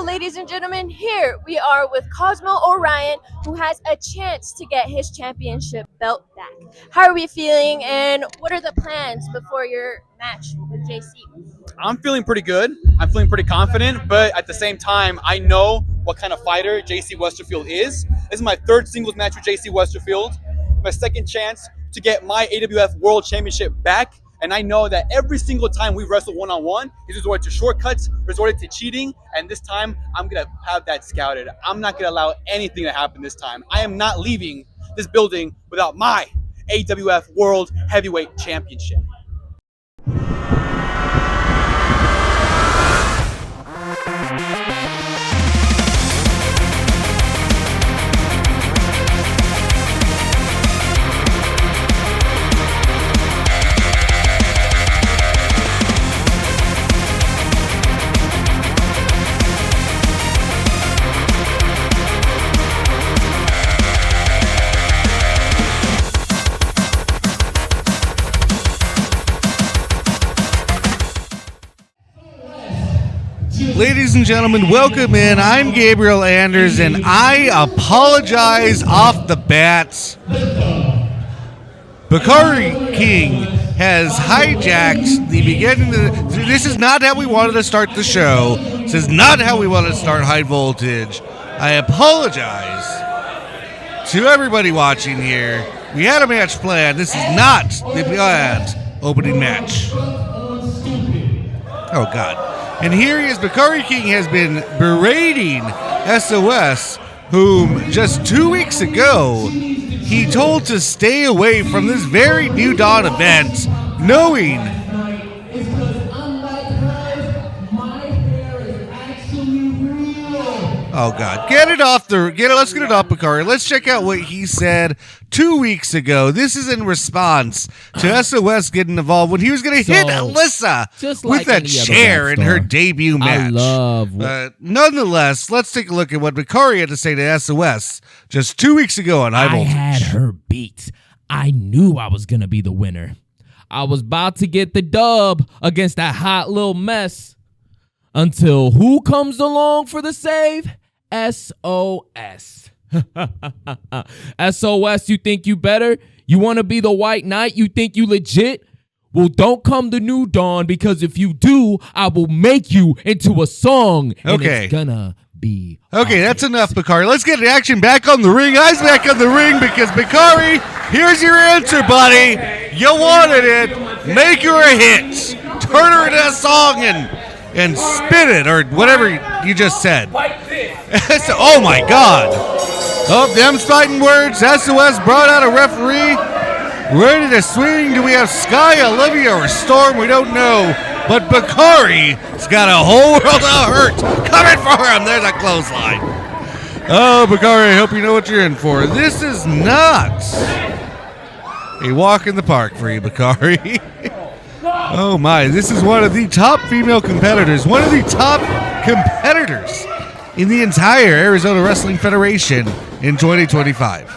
So, ladies and gentlemen, here we are with Cosmo Orion, who has a chance to get his championship belt back. How are we feeling, and what are the plans before your match with JC? I'm feeling pretty good. I'm feeling pretty confident, but at the same time, I know what kind of fighter JC Westerfield is. This is my third singles match with JC Westerfield, my second chance to get my AWF World Championship back. And I know that every single time we wrestle one-on-one, he's resorted to shortcuts, resorted to cheating, and this time I'm going to have that scouted. I'm not going to allow anything to happen this time. I am not leaving this building without my AWF World Heavyweight Championship. Ladies and gentlemen, welcome in. I'm Gabriel Anders, and I apologize off the bat. Bukhari King has hijacked the beginning. This is not how we wanted to start the show. This is not how we wanted to start High Voltage. I apologize to everybody watching here. We had a match planned. This is not the planned opening match. Oh, God. And here he is. Bukhari King has been berating SOS, whom just 2 weeks ago he told to stay away from this very new dawn event, knowing oh God, let's get it off Bukhari. Let's check out what he said 2 weeks ago. This is in response to SOS getting involved when he was going to hit Alyssa with a chair in her debut match. Nonetheless, let's take a look at what Bukhari had to say to SOS just 2 weeks ago on High Voltage. I had her beat. I knew I was going to be the winner. I was about to get the dub against that hot little mess until who comes along for the save? SOS. SOS, you think you better? You want to be the White Knight? You think you legit? Well, don't come to New Dawn, because if you do, I will make you into a song. And it's gonna be okay, that's enough, Bukhari. Let's get the action back on the ring. Eyes back on the ring, because Bukhari, here's your answer, buddy. You wanted it. Make her a hit. Turn her into a song and spin it, or whatever you just said. Oh my God. Oh, them's fighting words. SOS brought out a referee. Ready to swing. Do we have Sky, Olivia, or Storm? We don't know. But Bukhari's got a whole world of hurt coming for him. There's a clothesline. Oh, Bukhari, I hope you know what you're in for. This is not a walk in the park for you, Bukhari. Oh my, this is one of the top female competitors, one of the top competitors in the entire Arizona Wrestling Federation in 2025.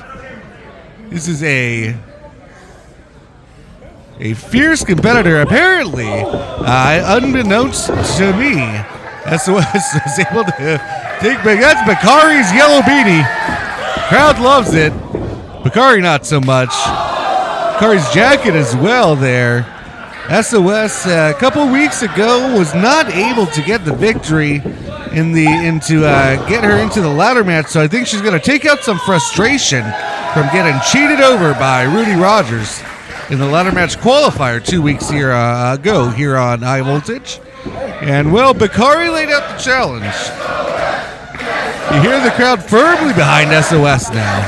This is a fierce competitor. Apparently, unbeknownst to me, SOS is able to take back. That's Bukhari's yellow beanie. Crowd loves it. Bukhari not so much. Bukhari's jacket as well there. SOS a couple weeks ago was not able to get the victory get her into the ladder match, so I think she's going to take out some frustration from getting cheated over by Rudy Rogers in the ladder match qualifier 2 weeks ago here on High Voltage. And well, Bukhari laid out the challenge. You hear the crowd firmly behind SOS now.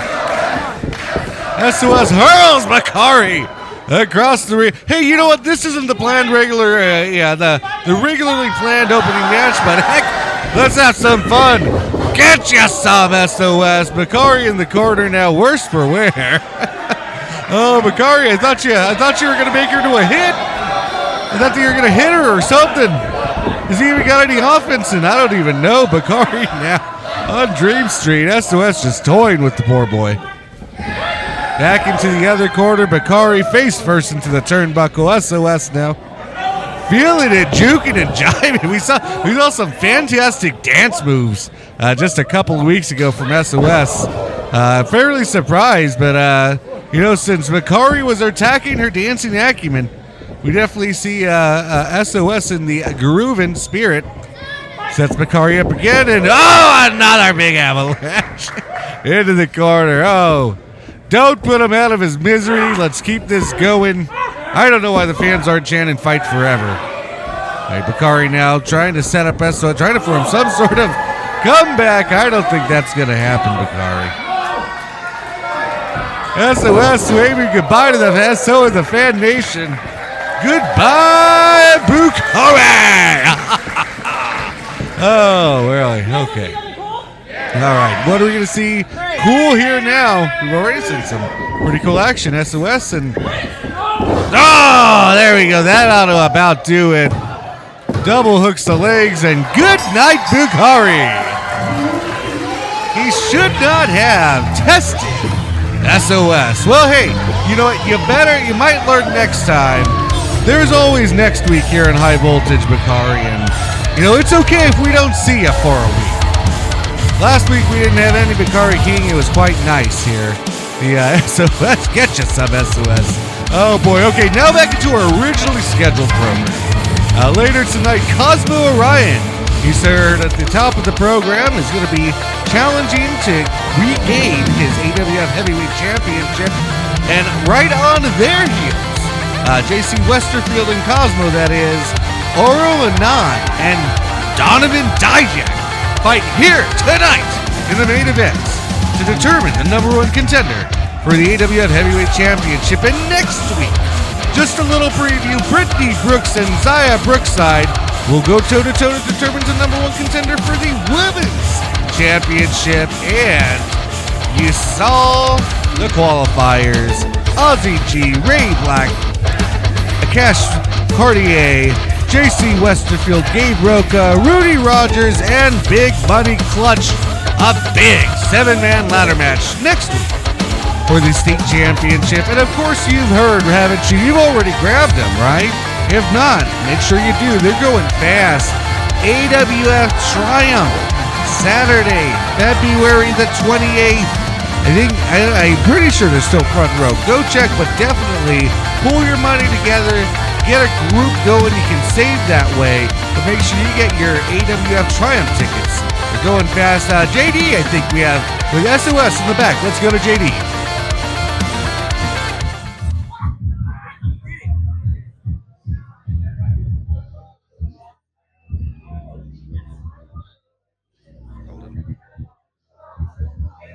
SOS hurls Bukhari across the ring. Hey, you know what? This isn't the planned the regularly planned opening match, but heck, let's have some fun. Get you some, SOS. Bukhari in the corner now, worse for wear. Oh, Bukhari, I thought you were gonna make her to a hit. I thought you were gonna hit her or something. Has he even got any offense? And I don't even know. Bukhari now on Dream Street. SOS just toying with the poor boy. Back into the other corner. Bukhari face first into the turnbuckle. SOS now feeling it, juking and jiving. We saw some fantastic dance moves just a couple of weeks ago from SOS. Fairly surprised, but since Bukhari was attacking her dancing acumen, we definitely see SOS in the grooving spirit. Sets Bukhari up again, and another big avalanche into the corner. Oh, don't put him out of his misery. Let's keep this going. I don't know why the fans aren't chanting "Fight Forever." All right, Bukhari now trying to set up SOS, trying to form some sort of comeback. I don't think that's going to happen, Bukhari. SOS waving goodbye to the SO and the fan nation. Goodbye, Bukhari. Oh, really? Okay. All right. What are we going to see cool here now? We've already seen some pretty cool action. SOS and... Oh, there we go. That ought to about do it. Double hooks the legs and good night, Bukhari. He should not have tested SOS. Well, hey, you know what? You might learn next time. There's always next week here in High Voltage, Bukhari, and it's okay if we don't see you for a week. Last week we didn't have any Bukhari King. It was quite nice here. The SOS, get you some SOS. Oh boy, okay, now back into our originally scheduled program. Later tonight, Cosmo Orion, he's heard at the top of the program, is going to be challenging to regain his AWF Heavyweight Championship. And right on their heels, JC Westerfield and Cosmo, that is, Annan and Donovan Dijak fight here tonight in the main event to determine the #1 contender for the AWF Heavyweight Championship. And next week, just a little preview, Brittany Brooks and Zaya Brookside will go toe-to-toe to determine the #1 contender for the Women's Championship. And you saw the qualifiers, Ozzy G, Ray Black, Akash Cartier, JC Westerfield, Gabe Roca, Rudy Rogers, and Big Money Clutch. A big 7-man ladder match next week for the state championship. And of course you've heard, haven't you? You've already grabbed them, right? If not, make sure you do. They're going fast. AWF Triumph, Saturday, February the 28th. I'm pretty sure they're still front row. Go check, but definitely pull your money together. Get a group going. You can save that way, but make sure you get your AWF Triumph tickets. They're going fast. JD, I think we have with SOS in the back. Let's go to JD.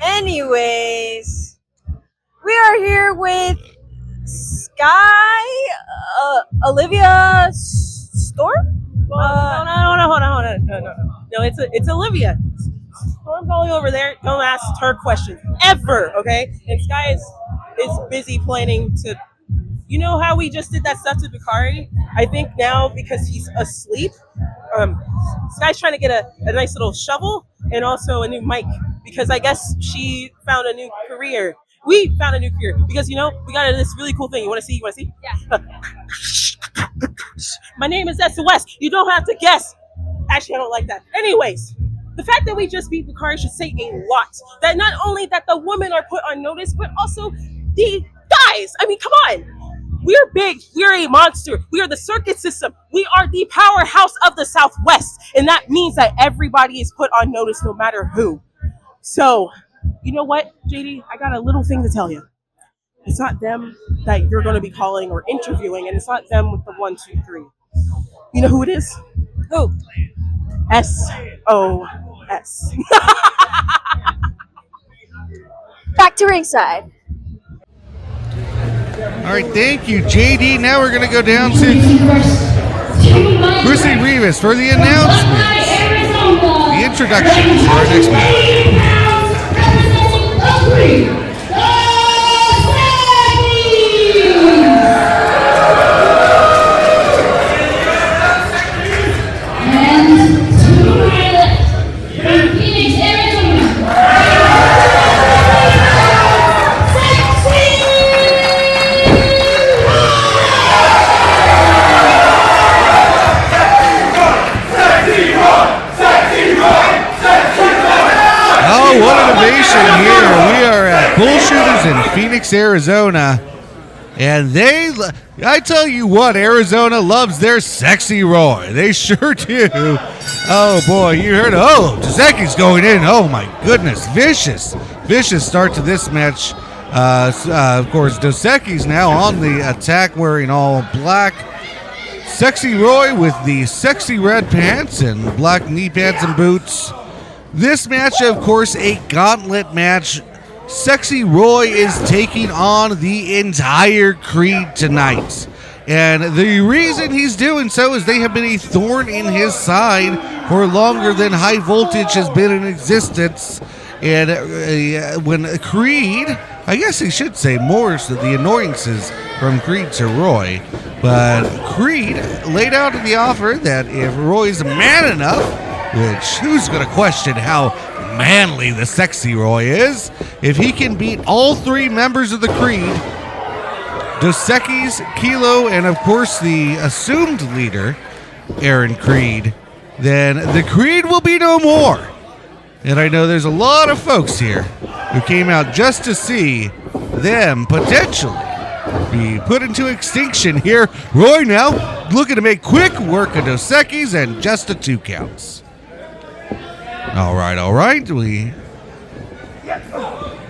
Anyways, we are here with Sky, Olivia Storm? Hold on. No, it's Olivia. Storm's all over there. Don't ask her questions ever, okay? And Sky is busy planning to. You know how we just did that stuff to Bukhari? I think now because he's asleep, Sky's trying to get a nice little shovel and also a new mic because I guess she found a new career. We found a new career because we got this really cool thing. You want to see? Yeah. My name is SOS. You don't have to guess. Actually, I don't like that. Anyways, the fact that we just beat Bukhari should say a lot. That not only that the women are put on notice, but also the guys. I mean, come on. We're big. We're a monster. We are the circuit system. We are the powerhouse of the Southwest. And that means that everybody is put on notice no matter who. So, you know what, JD? I got a little thing to tell you. It's not them that you're going to be calling or interviewing, and it's not them with the 1, 2, 3. You know who it is? Who? SOS. Back to ringside. All right, thank you, JD. Now we're going to go down to Chrissy Rivas for the announcements, the introduction for our next match. elevation here. We are at Bullshooters in Phoenix, Arizona. And I tell you what, Arizona loves their sexy Roy. They sure do. Oh, boy, you heard, Djac's going in. Oh, my goodness, vicious start to this match. Of course, Djac's now on the attack wearing all black. Sexy Roy with the sexy red pants and black knee pads and boots. This match, of course, a gauntlet match. Sexy Roy is taking on the entire Creed tonight. And the reason he's doing so is they have been a thorn in his side for longer than High Voltage has been in existence. And when Creed, I guess he should say more so the annoyances from Creed to Roy. But Creed laid out the offer that if Roy's man enough, which who's going to question how manly the sexy Roy is, if he can beat all three members of the Creed, Djac's, Kilo, and of course the assumed leader, Aaron Creed, then the Creed will be no more. And I know there's a lot of folks here who came out just to see them potentially be put into extinction here. Roy now looking to make quick work of Djac's and just a 2 counts. All right. We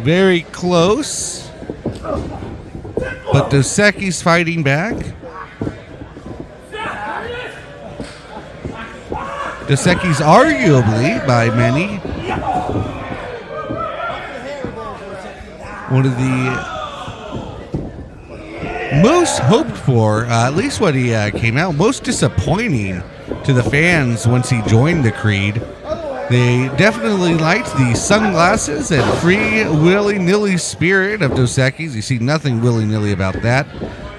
very close. But Djac's fighting back. Djac's arguably, by many, one of the most hoped for, at least when he came out, most disappointing to the fans once he joined the Creed. They definitely liked the sunglasses and free willy-nilly spirit of Djac's. You see nothing willy-nilly about that.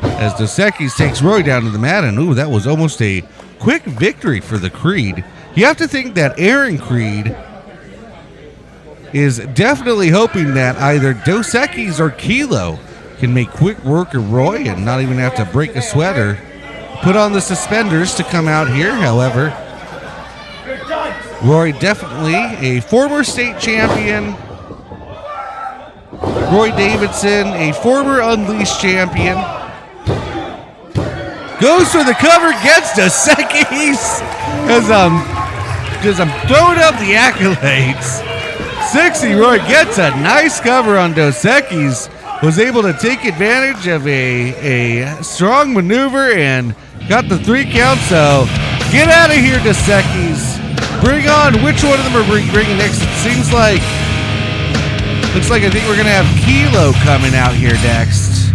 As Djac's takes Roy down to the mat, and that was almost a quick victory for the Creed. You have to think that Aaron Creed is definitely hoping that either Djac's or Kilo can make quick work of Roy and not even have to break a sweat or put on the suspenders to come out here. However, Roy definitely a former state champion. Roy Davidson, a former Unleashed champion. Goes for the cover, gets Djac's as I'm throwing up the accolades. Sexy Roy gets a nice cover on Djac's. Was able to take advantage of a strong maneuver and got the 3 count. So get out of here, Djac's. Bring on which one of them are bringing next. It seems like, looks like I think we're going to have Kilo coming out here next.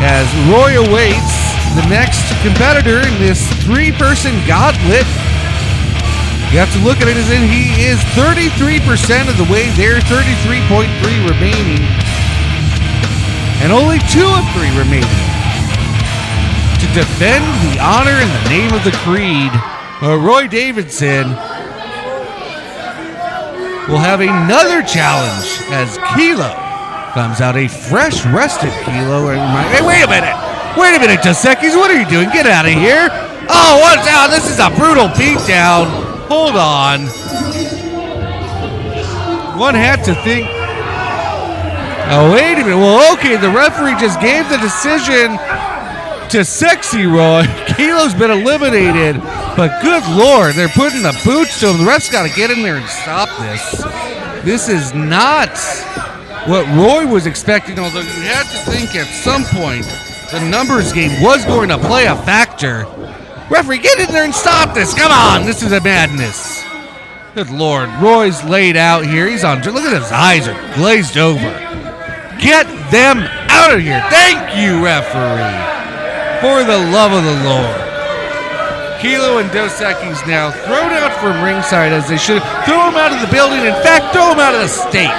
As Roy awaits the next competitor in this 3-person gauntlet. You have to look at it as in he is 33% of the way there, 33.3 remaining. And only 2 of 3 remaining to defend the honor in the name of the Creed. Roy Davidson will have another challenge as Kilo comes out, a fresh rested Kilo. Hey, wait a minute, Djac's, what are you doing? Get out of here. Oh, what's out? This is a brutal beatdown. Hold on. One had to think. Oh, wait a minute. Well, okay, the referee just gave the decision to Sexy Roy. Kilo's been eliminated, but good Lord, they're putting the boots to him. The ref's got to get in there and stop this. This is not what Roy was expecting, although you had to think at some point the numbers game was going to play a factor. Referee, get in there and stop this. Come on, this is a madness. Good Lord, Roy's laid out here. He's on. Look at his eyes are glazed over. Get them out of here. Thank you, referee. For the love of the Lord. Kilo and Djac's now thrown out from ringside as they should. Throw him out of the building. In fact, throw him out of the state.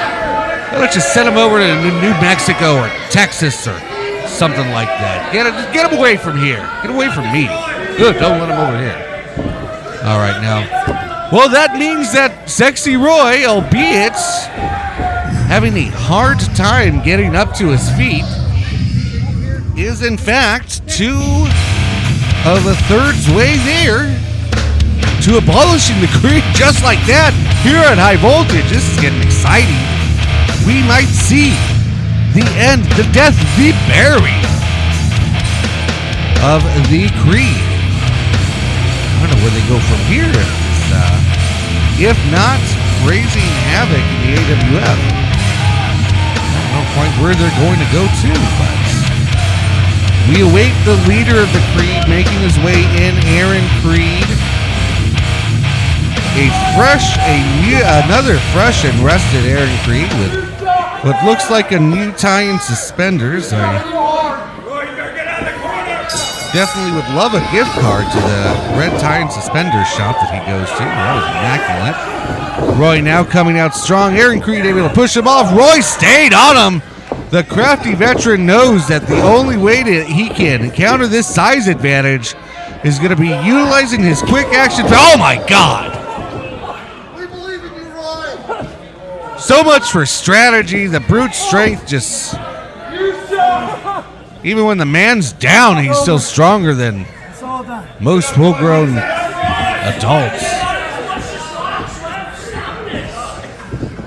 Let's just send him over to New Mexico or Texas or something like that. Get him away from here. Get away from me. Good, don't let him over here. All right, now. Well, that means that Sexy Roy, albeit having a hard time getting up to his feet, is in fact 2 of a third's way there to abolishing the creed just like that here at High Voltage. This is getting exciting. We might see the end, the death, the burying of the creed. I don't know where they go from here. If not raising havoc in the AWF. I don't know quite where they're going to go to, but we await the leader of the Creed making his way in, Aaron Creed. Another fresh and rested Aaron Creed with what looks like a new tie in suspenders. I definitely would love a gift card to the red tie and suspenders shop that he goes to. That was immaculate. Roy now coming out strong. Aaron Creed able to push him off. Roy stayed on him. The crafty veteran knows that the only way he can counter this size advantage is going to be utilizing his quick action. Oh my God! We believe in you, Roy. So much for strategy. The brute strength just... Even when the man's down, he's still stronger than most full-grown adults.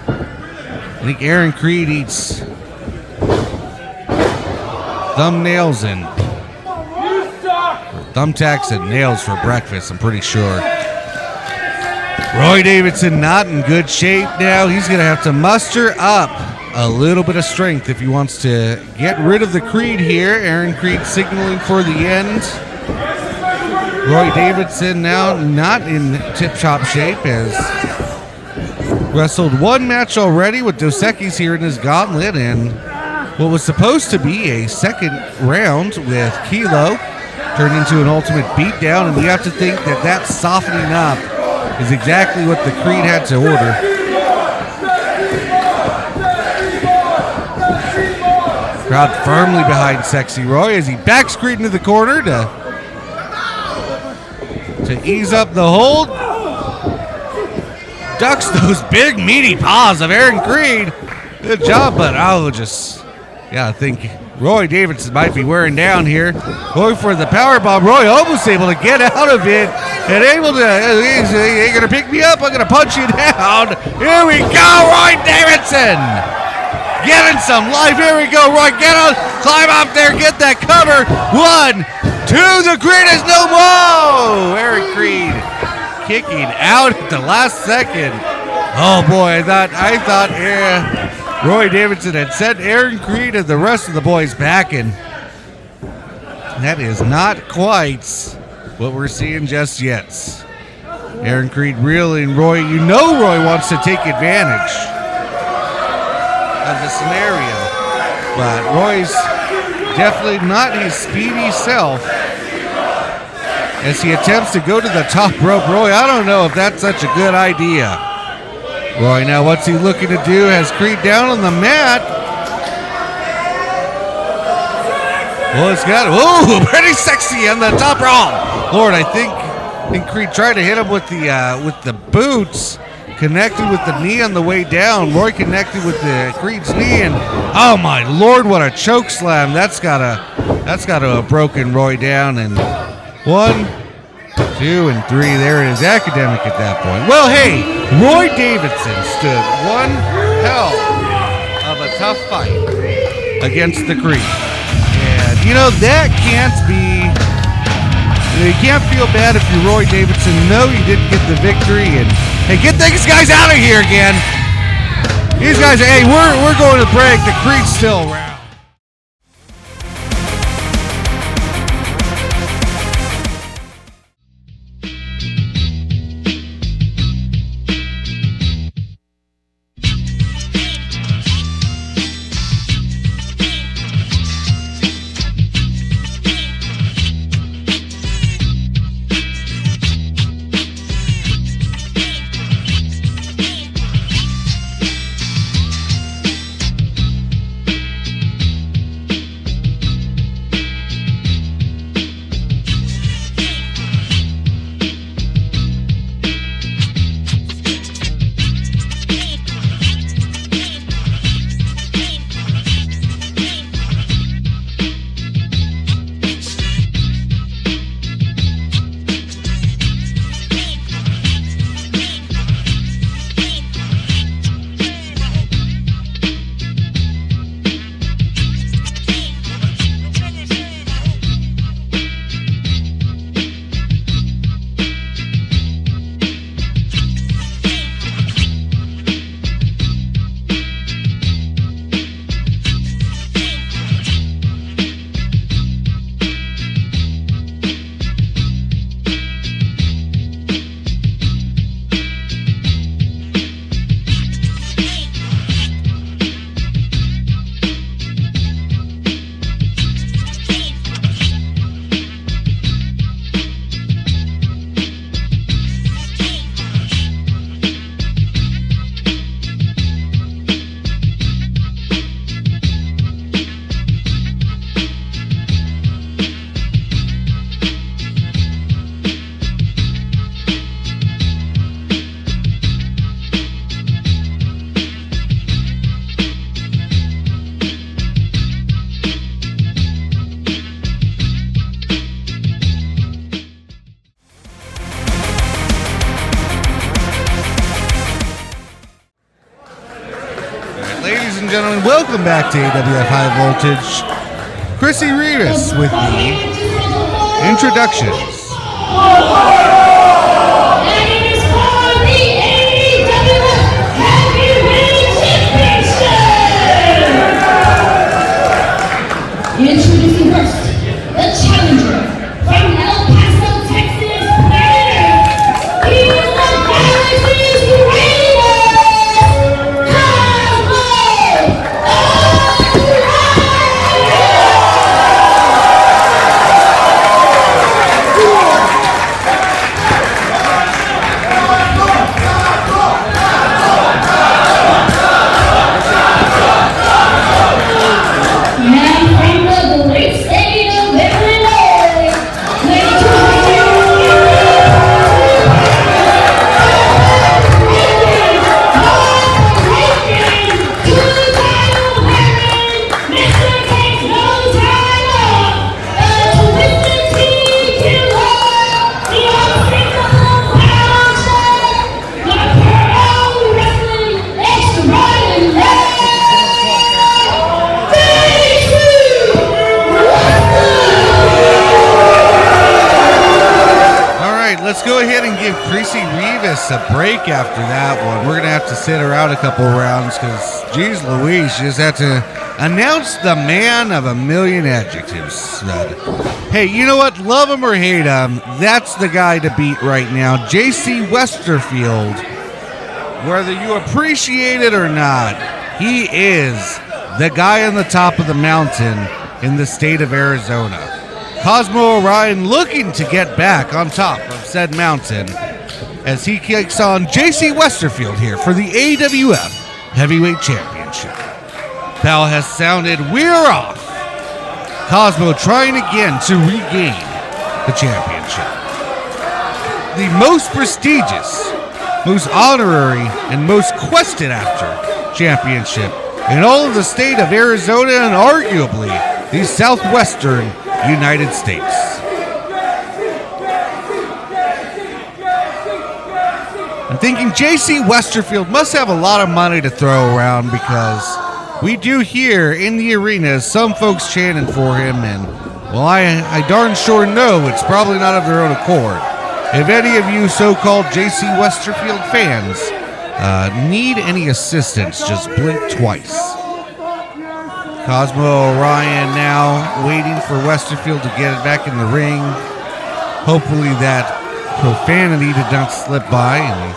I think Aaron Creed eats thumbnails and thumbtacks and nails for breakfast, I'm pretty sure. Roy Davidson not in good shape now. He's going to have to muster up a little bit of strength if he wants to get rid of the Creed here. Aaron Creed signaling for the end. Roy Davidson now not in tip-top shape, has wrestled one match already with Dos Equis here in his gauntlet, and what was supposed to be a second round with Kilo turned into an ultimate beatdown, and you have to think that softening up is exactly what the Creed had to order. Crowd firmly behind Sexy Roy as he backs Creed into the corner to ease up the hold. Ducks those big meaty paws of Aaron Creed. Good job, but I think Roy Davidson might be wearing down here. Going for the power bomb. Roy almost able to get out of it and able to, you're going to pick me up, I'm going to punch you down. Here we go, Roy Davidson. Getting some life. Here we go, Roy. Get on, climb up there, get that cover. 1, 2, the Creed is no more. Aaron Creed kicking out at the last second. Oh boy, I thought Roy Davidson had sent Aaron Creed and the rest of the boys back, and that is not quite what we're seeing just yet. Aaron Creed reeling. Roy, Roy wants to take advantage of the scenario, but Roy's definitely not his speedy self as he attempts to go to the top rope. Roy, I don't know if that's such a good idea. Roy, now what's he looking to do? Has Creed down on the mat. Well, it's got, pretty sexy on the top rope. Lord, I think Creed tried to hit him with the boots, connected with the knee on the way down. Roy connected with the Creed's knee, and oh my Lord, what a choke slam! That's gotta have broken Roy down. And 1, 2, and 3. There it is, academic at that point. Well, hey, Roy Davidson stood one hell of a tough fight against the Creed. And, that can't be... You can't feel bad if you're Roy Davidson. No, you didn't get the victory. And, hey, get these guys out of here again. These guys, hey, we're going to break. The Creed's still around. and gentlemen, welcome back to AWF High Voltage. Chrissy Rivas with the introductions. Introducing first, the challenger from El Paso, Texas, he is the Galaxy's greatest, Cosmo Let's go ahead and give Chrissy Rivas a break after that one. We're going to have to sit her out a couple rounds because, geez Louise, she just had to announce the man of a million adjectives. Hey, you know what? Love him or hate him, that's the guy to beat right now. JC Westerfield, whether you appreciate it or not, he is the guy on the top of the mountain in the state of Arizona. Cosmo Orion looking to get back on top of said mountain as he kicks on JC Westerfield here for the AWF Heavyweight Championship. Bell has sounded, we're off. Cosmo trying again to regain the championship. The most prestigious, most honorary, and most quested after championship in all of the state of Arizona and arguably the southwestern United States. I'm thinking JC Westerfield must have a lot of money to throw around because we do hear in the arenas some folks chanting for him, and well, I darn sure know it's probably not of their own accord. If any of you so-called JC Westerfield fans need any assistance, just blink twice. Cosmo Orion now waiting for Westerfield to get it back in the ring. Hopefully that profanity did not slip by. And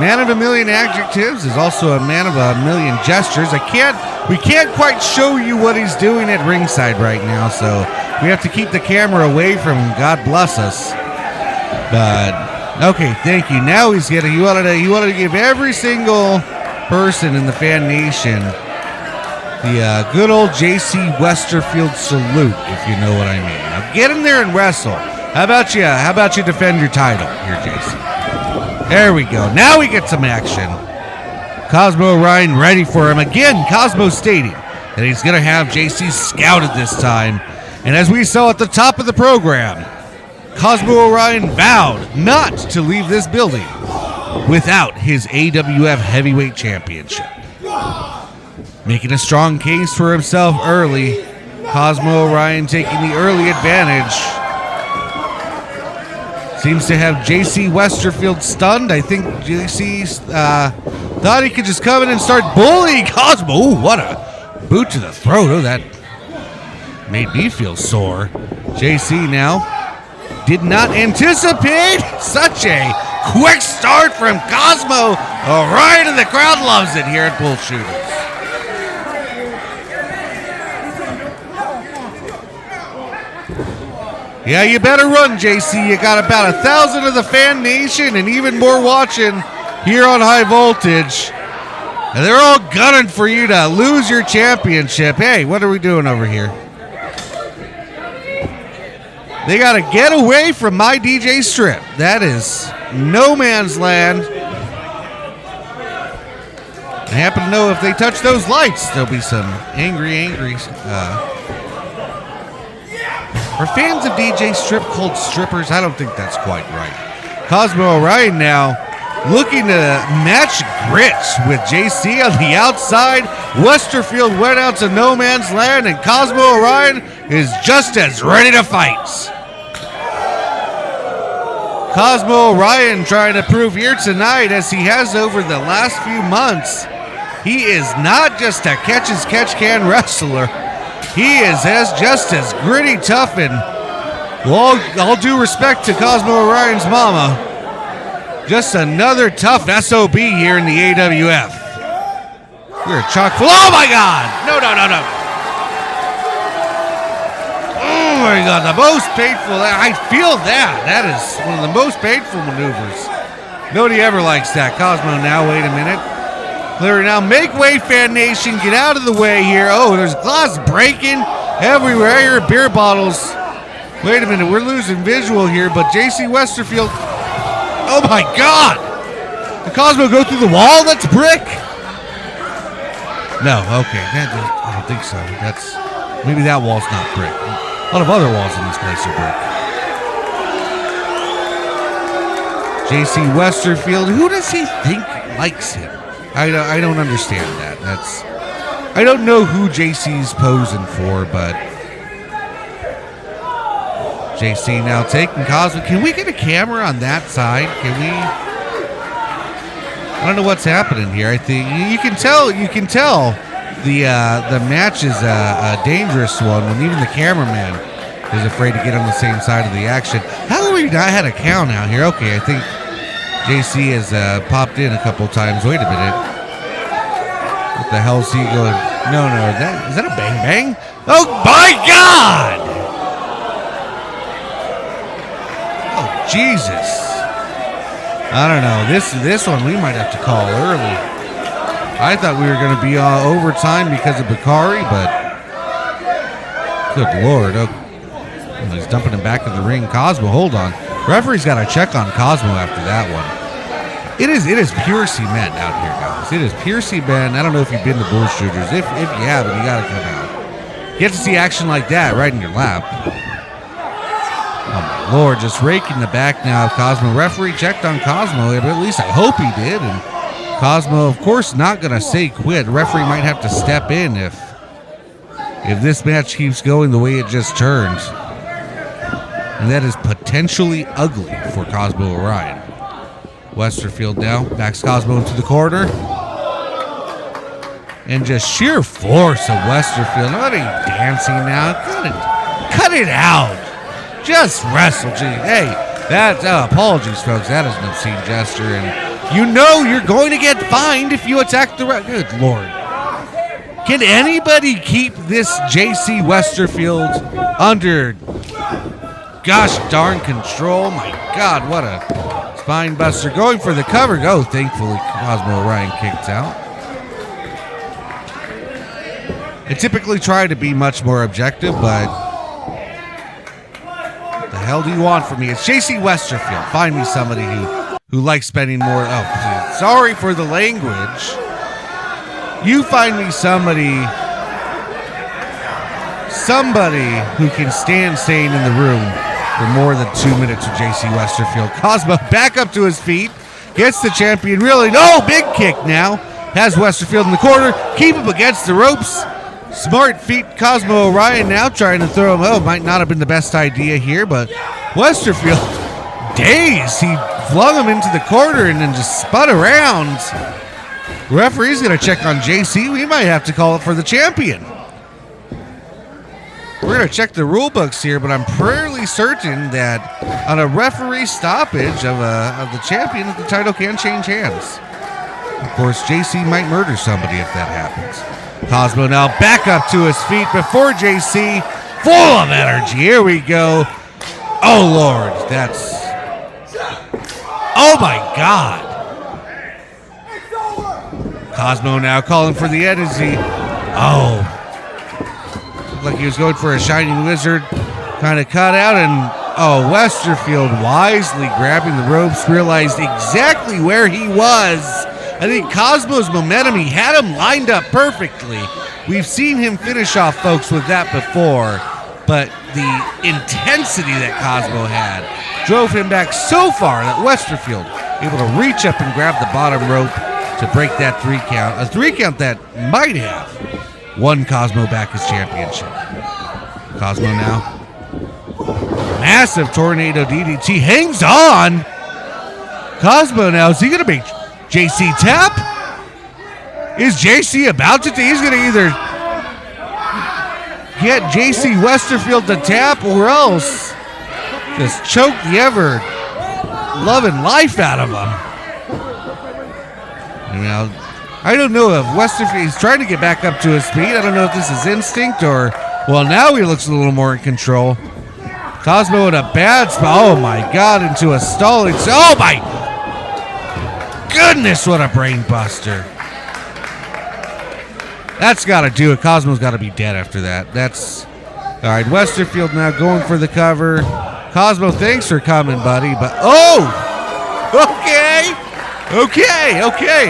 man of a million adjectives is also a man of a million gestures. We can't quite show you what he's doing at ringside right now, so we have to keep the camera away from him. God bless us. But okay, thank you. Now he wanted to give every single person in the fan nation the good old JC Westerfield salute, if you know what I mean. Now get in there and wrestle. How about you defend your title here, JC? There we go. Now we get some action. Cosmo Orion ready for him again. Cosmo stating that he's going to have JC scouted this time, and as we saw at the top of the program, Cosmo Orion vowed not to leave this building without his AWF Heavyweight Championship. Making a strong case for himself early. Cosmo Orion taking the early advantage. Seems to have JC Westerfield stunned. I think JC thought he could just come in and start bullying Cosmo. Ooh, what a boot to the throat. Oh, that made me feel sore. JC now did not anticipate such a quick start from Cosmo Orion, and the crowd loves it here at Bull Shooters. Yeah, you better run, JC. You got about 1,000 of the fan nation and even more watching here on High Voltage. And they're all gunning for you to lose your championship. Hey, what are we doing over here? They got to get away from my DJ strip. That is no man's land. I happen to know if they touch those lights, there'll be some angry. Are fans of DJ Strip called strippers? I don't think that's quite right. Cosmo Orion now looking to match grits with JC on the outside. Westerfield went out to no man's land, and Cosmo Orion is just as ready to fight. Cosmo Orion trying to prove here tonight, as he has over the last few months, he is not just a catch-as-catch-can wrestler. He is just as gritty, tough, and all due respect to Cosmo Orion's mama, just another tough SOB here in the AWF. We're chock full. Oh my God! No. Oh my God, the most painful. I feel that. That is one of the most painful maneuvers. Nobody ever likes that. Cosmo now, wait a minute. Clear now. Make way, Fan Nation. Get out of the way here. Oh, there's glass breaking everywhere here. Beer bottles. Wait a minute. We're losing visual here, but JC Westerfield. Oh my God! Did Cosmo go through the wall? That's brick? No, okay. I don't think so. Maybe that wall's not brick. A lot of other walls in this place are brick. JC Westerfield, who does he think likes him? I don't understand that. I don't know who JC's posing for, but JC now taking Cosmo. Can we get a camera on that side? Can we? I don't know what's happening here. I think you can tell the match is a dangerous one when even the cameraman is afraid to get on the same side of the action. How have we not had a count out here? Okay, I think JC has popped in a couple times. Wait a minute. What the hell is he going? No, is that a bang bang? Oh my God! Jesus. I don't know. This one we might have to call early. I thought we were going to be overtime because of Bukhari, but good Lord. Oh, he's dumping him back in the ring. Cosmo, hold on. Referee's got to check on Cosmo after that one. It is pure cement out here, guys. It is pure cement. I don't know if you've been to bull shooters. If you haven't, you got to come out. You get to see action like that right in your lap. Oh my Lord, just raking the back now of Cosmo. Referee checked on Cosmo, but at least I hope he did. And Cosmo, of course, not going to say quit. Referee might have to step in if this match keeps going the way it just turned. And that is potentially ugly for Cosmo Orion. Westerfield now backs Cosmo into the corner. And just sheer force of Westerfield. What are you dancing now? Cut it out. Just wrestle, gee. Hey, that's apologies, folks. That is an obscene gesture, and you know you're going to get fined if you attack the good Lord. Can anybody keep this JC Westerfield under gosh darn control? My God, what a spine buster. Going for the cover. Oh, thankfully Cosmo Orion kicked out. I typically try to be much more objective, but the hell do you want from me? It's JC Westerfield. Find me somebody who likes spending more. Oh, please. Sorry for the language. You find me somebody who can stand staying in the room for more than 2 minutes with JC Westerfield. Cosmo back up to his feet. Gets the champion. Really, no, big kick now. Has Westerfield in the corner. Keep him against the ropes. Smart feet, Cosmo Orion now trying to throw him. Oh, might not have been the best idea here, but Westerfield, dazed. He flung him into the corner and then just spun around. Referee's going to check on JC. We might have to call it for the champion. We're going to check the rule books here, but I'm fairly certain that on a referee stoppage of the champion, the title can change hands. Of course, JC might murder somebody if that happens. Cosmo now back up to his feet before JC, full of energy. Here we go. Oh, Lord, that's... Oh, my God. Cosmo now calling for the energy. Oh. Looked like he was going for a Shining Wizard kind of cut out, and Westerfield wisely grabbing the ropes, realized exactly where he was. I think Cosmo's momentum, he had him lined up perfectly. We've seen him finish off folks with that before, but the intensity that Cosmo had drove him back so far that Westerfield able to reach up and grab the bottom rope to break that 3 count. A 3 count that might have won Cosmo back his championship. Cosmo now. Massive tornado DDT hangs on. Cosmo now, is he going to make JC tap? Is JC about to? He's going to either get JC Westerfield to tap or else just choke the ever loving life out of him. Now, I don't know if Westerfield, he's trying to get back up to his speed. I don't know if this is instinct or, well, now he looks a little more in control. Cosmo in a bad spot. Oh my God, into a stalling. Oh my goodness, what a brain buster. That's got to do it. Cosmo's got to be dead after that. That's all right. Westerfield now going for the cover. Cosmo, thanks for coming, buddy. But okay.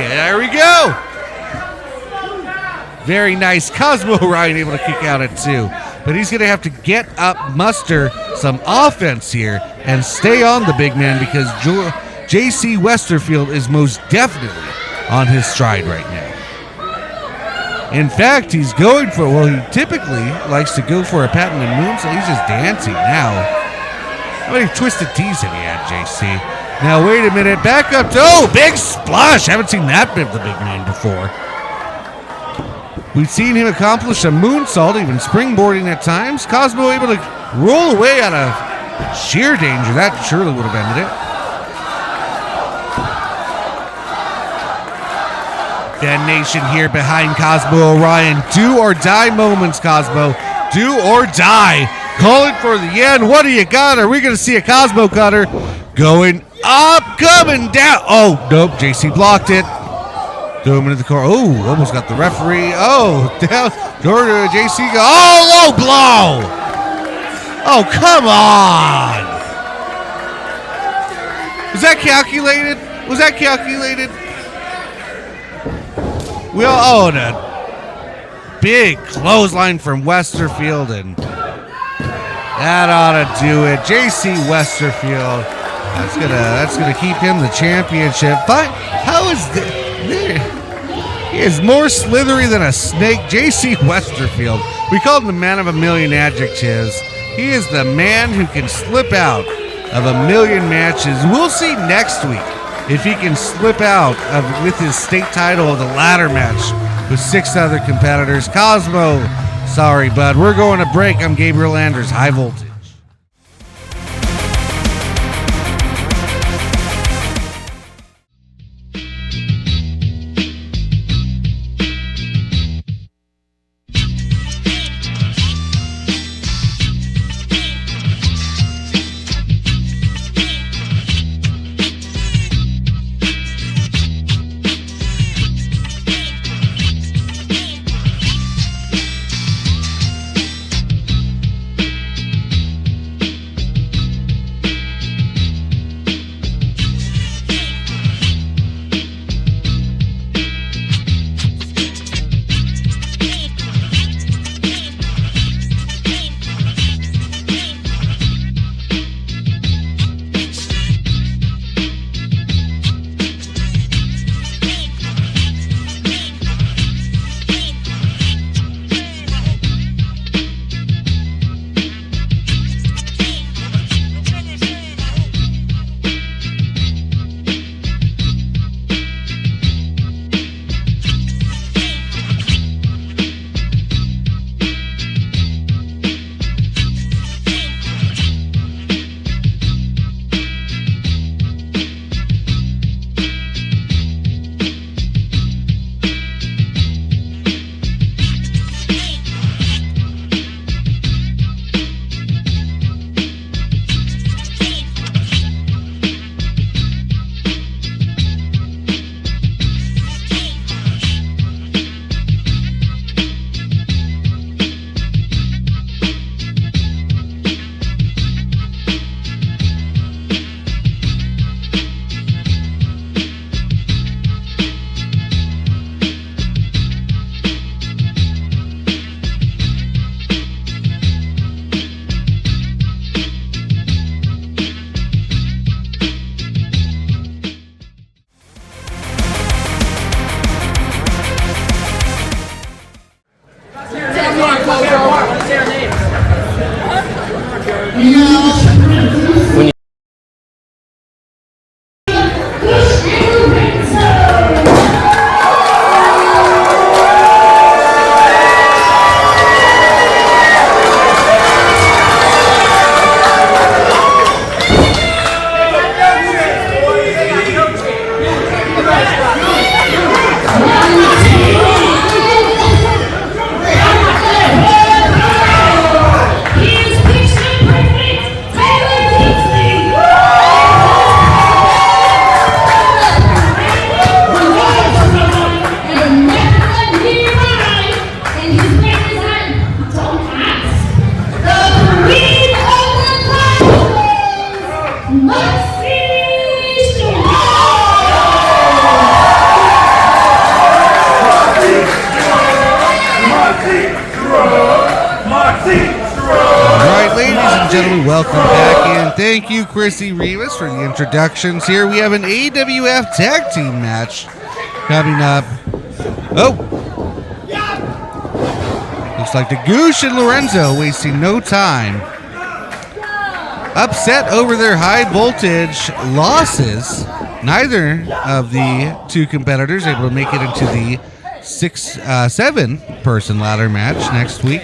There we go. Very nice. Cosmo Orion able to kick out at 2. But he's going to have to get up, muster some offense here, and stay on the big man because JC Westerfield is most definitely on his stride right now. In fact, he's going for, well, he typically likes to go for a patent and moon, so he's just dancing now. How many twisted T's have he had, JC? Now, wait a minute, back up to, big splash. Haven't seen that bit of the big man before. We've seen him accomplish a moonsault, even springboarding at times. Cosmo able to roll away out of sheer danger. That surely would have ended it. Detonation here behind Cosmo Orion. Do or die moments, Cosmo. Do or die. Calling for the end. What do you got? Are we going to see a Cosmo cutter? Going up, coming down. Oh, nope. JC blocked it. Threw him into the corner. Oh, almost got the referee. Oh, down. Jordan, JC go. Oh, low blow. Oh, come on. Was that calculated? The big clothesline from Westerfield, and that ought to do it. JC Westerfield. That's gonna keep him the championship. But how is this? He is more slithery than a snake. JC Westerfield. We call him the man of a million adjectives. He is the man who can slip out of a million matches. We'll see next week if he can slip out with his state title of the ladder match with 6 other competitors. Cosmo, sorry, bud. We're going to break. I'm Gabriel Anders, High Voltage. welcome back in. Thank you, Chrissy Rivas, for the introductions here. We have an AWF tag team match coming up. Oh! Looks like the Goosh and Lorenzo wasting no time. Upset over their high voltage losses. Neither of the two competitors able to make it into the 7-person ladder match next week.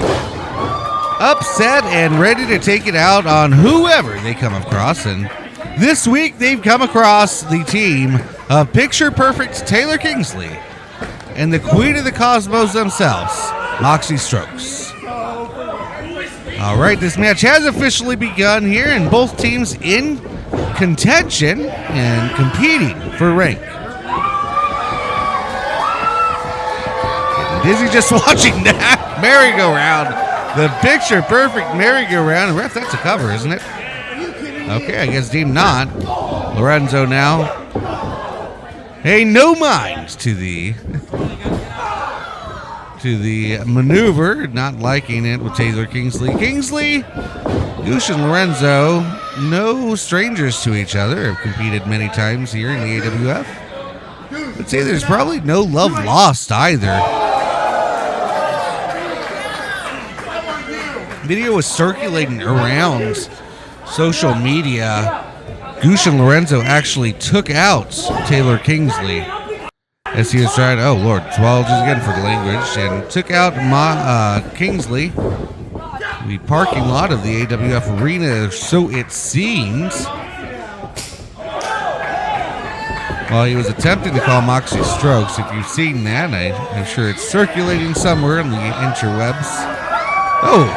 Upset and ready to take it out on whoever they come across. And this week they've come across the team of Picture Perfect Taylor Kingsley and the Queen of the Cosmos themselves, Moxxi Strokes. All right, this match has officially begun here, and both teams in contention and competing for rank. Getting dizzy just watching that merry-go-round. The Picture Perfect merry-go-round. Ref, that's a cover, isn't it? Okay, I guess deemed not. Lorenzo now. Hey, no mind to the maneuver, not liking it with Taylor Kingsley. Kingsley, Goosh, and Lorenzo, no strangers to each other, have competed many times here in the AWF. I'd say there's probably no love lost either. Video was circulating around social media. Goosh and Lorenzo actually took out Taylor Kingsley as he was trying, oh Lord, apologies again for the language, and took out Kingsley, the parking lot of the AWF arena, so it seems, while he was attempting to call Moxxi Strokes. If you've seen that, I'm sure it's circulating somewhere in the interwebs. Oh,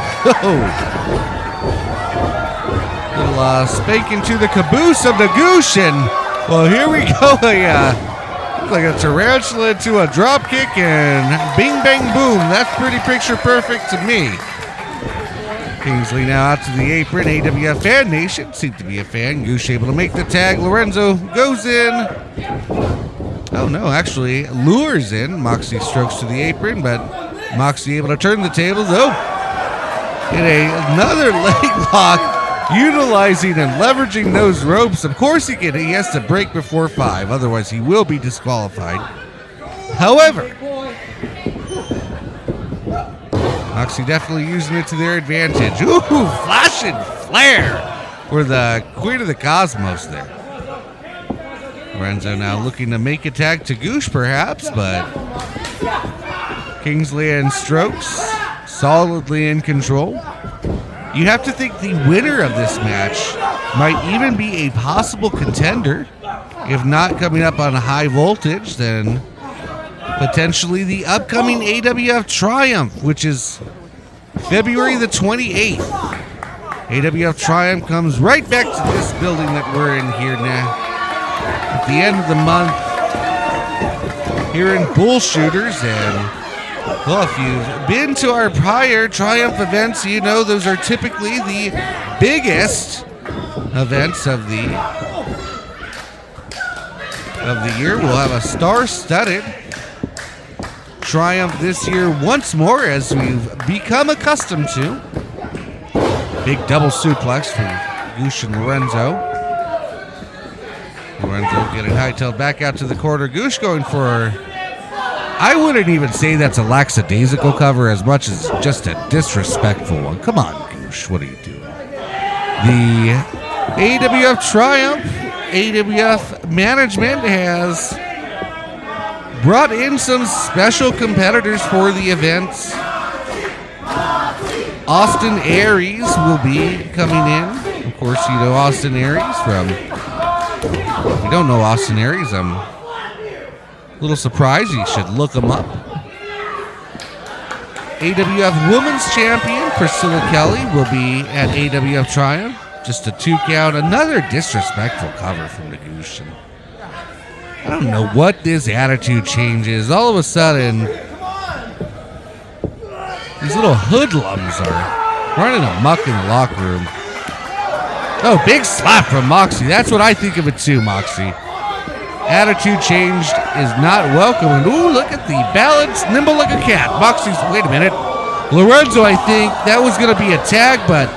little spanking to the caboose of the Goosh, and well, here we go. Like a tarantula into a drop kick, and bing bang boom. That's pretty picture perfect to me. Kingsley now out to the apron. AWF Fan Nation seems to be a fan. Goosh able to make the tag. Lorenzo goes in. Oh no, actually lures in. Moxxi Strokes to the apron, but Moxxi able to turn the tables. Oh, in another leg lock. Utilizing and leveraging those ropes. Of course he has to break before 5, otherwise he will be disqualified. However, Moxxi definitely using it to their advantage. Ooh, flash and flare for the Queen of the Cosmos there. Lorenzo now looking to make a tag to Goosh perhaps, but Kingsley and Strokes solidly in control. You have to think the winner of this match might even be a possible contender. If not coming up on high voltage, then potentially the upcoming AWF Triumph, which is February the 28th. AWF Triumph comes right back to this building that we're in here now. At the end of the month, here in Bull Shooters, and well, if you've been to our prior Triumph events, you know those are typically the biggest events of the year. We'll have a star-studded Triumph this year once more, as we've become accustomed to. Big double suplex from Goosh and Lorenzo. Lorenzo getting hightailed back out to the corner. Goosh going for, I wouldn't even say that's a lackadaisical cover as much as just a disrespectful one. Come on, Goosh, what are you doing? The AWF Triumph, AWF management has brought in some special competitors for the events. Austin Aries will be coming in. Of course, you know Austin Aries from, if you don't know Austin Aries, I'm a little surprised. You should look him up. AWF Women's Champion Priscilla Kelly will be at AWF Triumph. Just a 2 count. Another disrespectful cover from the Goosh. I don't know what this attitude change is. All of a sudden, these little hoodlums are running amok in the locker room. Oh, big slap from Moxxi. That's what I think of it too, Moxxi. Attitude changed is not welcome. And ooh, look at the balance, nimble like a cat. Moxxi's, wait a minute. Lorenzo, I think that was going to be a tag, but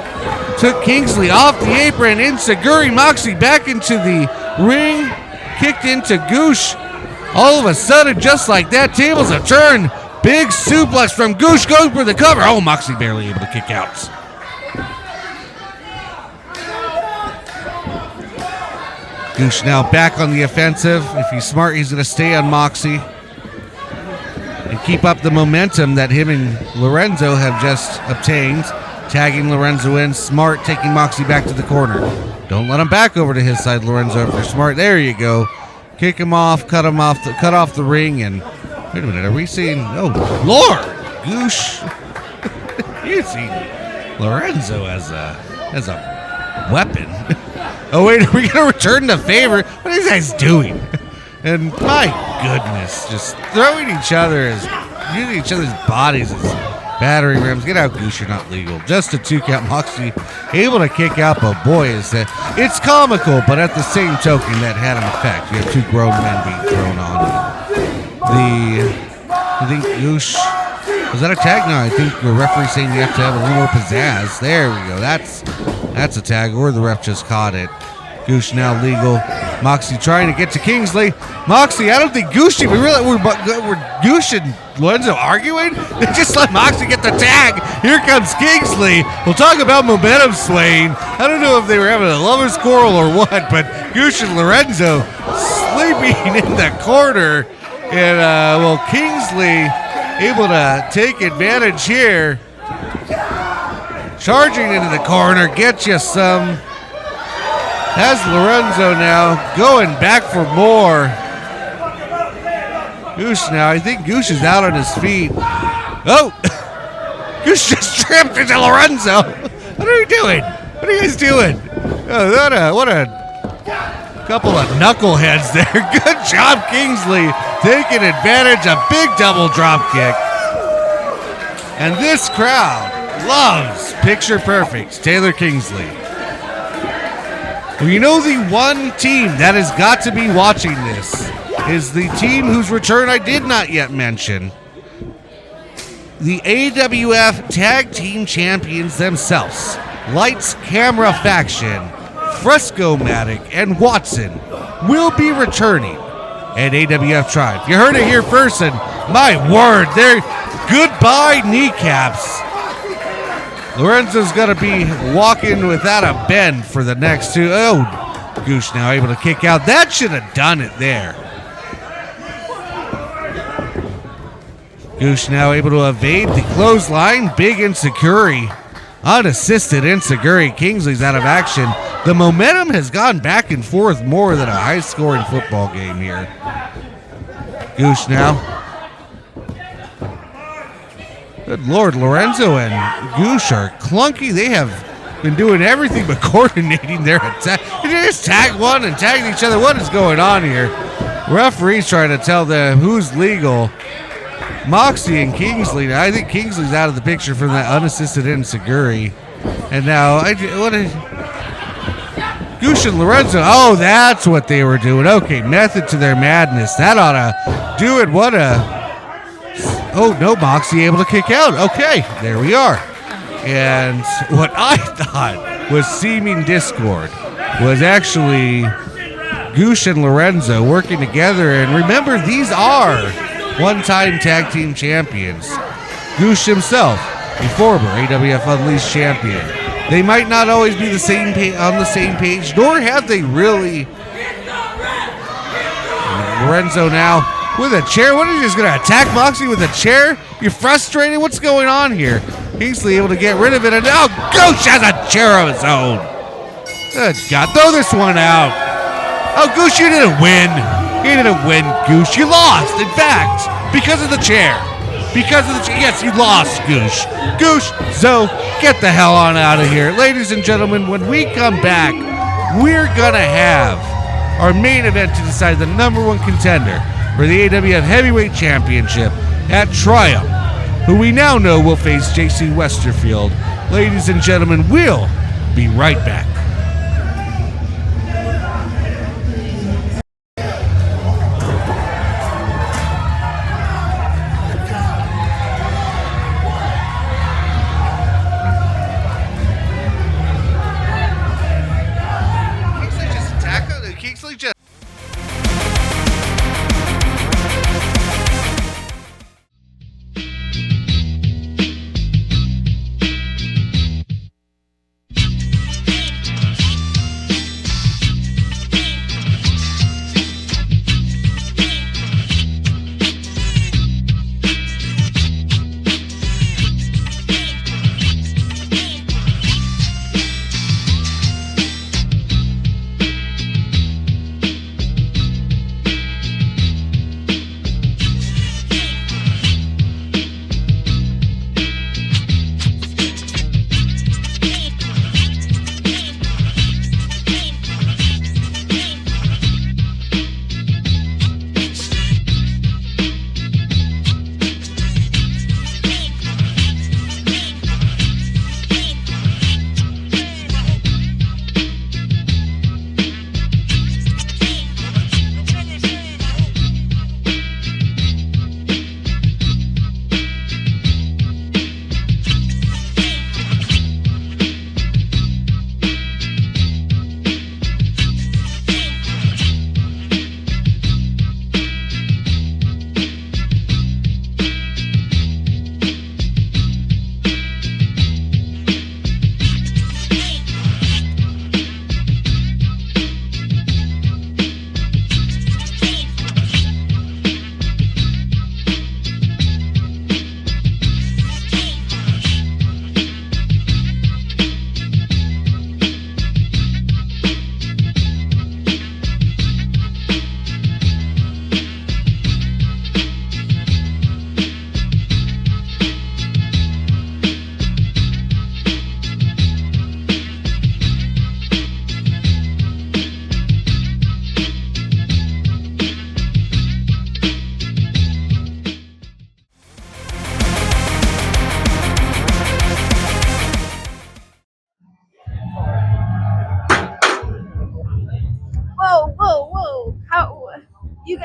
took Kingsley off the apron. Insaguri Moxxi back into the ring. Kicked into Goosh. All of a sudden, just like that, tables have turned. Big suplex from Goosh, going for the cover. Oh, Moxxi barely able to kick out. Goosh now back on the offensive. If he's smart, he's going to stay on Moxxi and keep up the momentum that him and Lorenzo have just obtained. Tagging Lorenzo in. Smart taking Moxxi back to the corner. Don't let him back over to his side, Lorenzo, if you're smart. There you go. Kick him off, cut off the ring, and wait a minute, are we seeing? Oh, Lord, Goosh. You see Lorenzo as a weapon. Oh wait, are we gonna return the favor? What are these guys doing? And my goodness, just throwing each other using each other's bodies as battering rams. Get out, Goosh, you're not legal. Just a 2-count. Moxxi able to kick out, but boy, it's comical, but at the same token, that had an effect. You have two grown men being thrown on. I think Goosh, was that a tag? No, I think the referee saying you have to have a little more pizzazz. There we go. That's a tag, or the ref just caught it. Goosh now legal. Moxxi trying to get to Kingsley. Moxxi, I don't think Goosh even realized we're Goosh and Lorenzo arguing. They just let Moxxi get the tag. Here comes Kingsley. We'll talk about momentum swaying. I don't know if they were having a lover's quarrel or what, but Goosh and Lorenzo sleeping in the corner. And, Kingsley able to take advantage here. Charging into the corner. Get you some. Has Lorenzo now going back for more. Goosh now. I think Goosh is out on his feet. Oh! Goosh just tripped into Lorenzo. What are you doing? What are you guys doing? Oh, what a couple of knuckleheads there. Good job, Kingsley. Taking advantage. A big double drop kick. And this crowd loves Picture Perfect Taylor Kingsley. Well, you know, the one team that has got to be watching this is the team whose return I did not yet mention. The AWF Tag Team Champions themselves. Lights Camera Faction, Fresco-Matic, and Watson will be returning at AWF Triumph. You heard it here first, and my word, they're goodbye kneecaps. Lorenzo's going to be walking without a bend for the next two. Oh, Goosh now able to kick out. That should have done it there. Goosh now able to evade the clothesline. Big Insaguri. Unassisted Insaguri. Kingsley's out of action. The momentum has gone back and forth more than a high-scoring football game here. Goosh now. Good Lord, Lorenzo and Goosh are clunky. They have been doing everything but coordinating their attack. They just tag one and tag each other. What is going on here? Referee's trying to tell them who's legal. Moxxi and Kingsley. I think Kingsley's out of the picture from that unassisted Insaguri. And now, Goosh and Lorenzo. Oh, that's what they were doing. Okay, method to their madness. That ought to do it. What a... Oh, no, Moxxi able to kick out. Okay, there we are. And what I thought was seeming discord was actually Goosh and Lorenzo working together. And remember, these are one-time tag team champions. Goosh himself, a former AWF Unleashed champion. They might not always be on the same page, nor have they really. Lorenzo now with a chair. What, are you just going to attack Moxxi with a chair? You're frustrated? What's going on here? Kingsley able to get rid of it, and now Goosh has a chair of his own. Good God, throw this one out. Oh, Goosh, you didn't win. You didn't win, Goosh. You lost, in fact, because of the chair. Because of the chair. Yes, you lost, Goosh. Goosh, so get the hell on out of here. Ladies and gentlemen, when we come back, we're going to have our main event to decide the #1 contender for the AWF Heavyweight Championship at Triumph, who we now know will face JC Westerfield. Ladies and gentlemen, we'll be right back.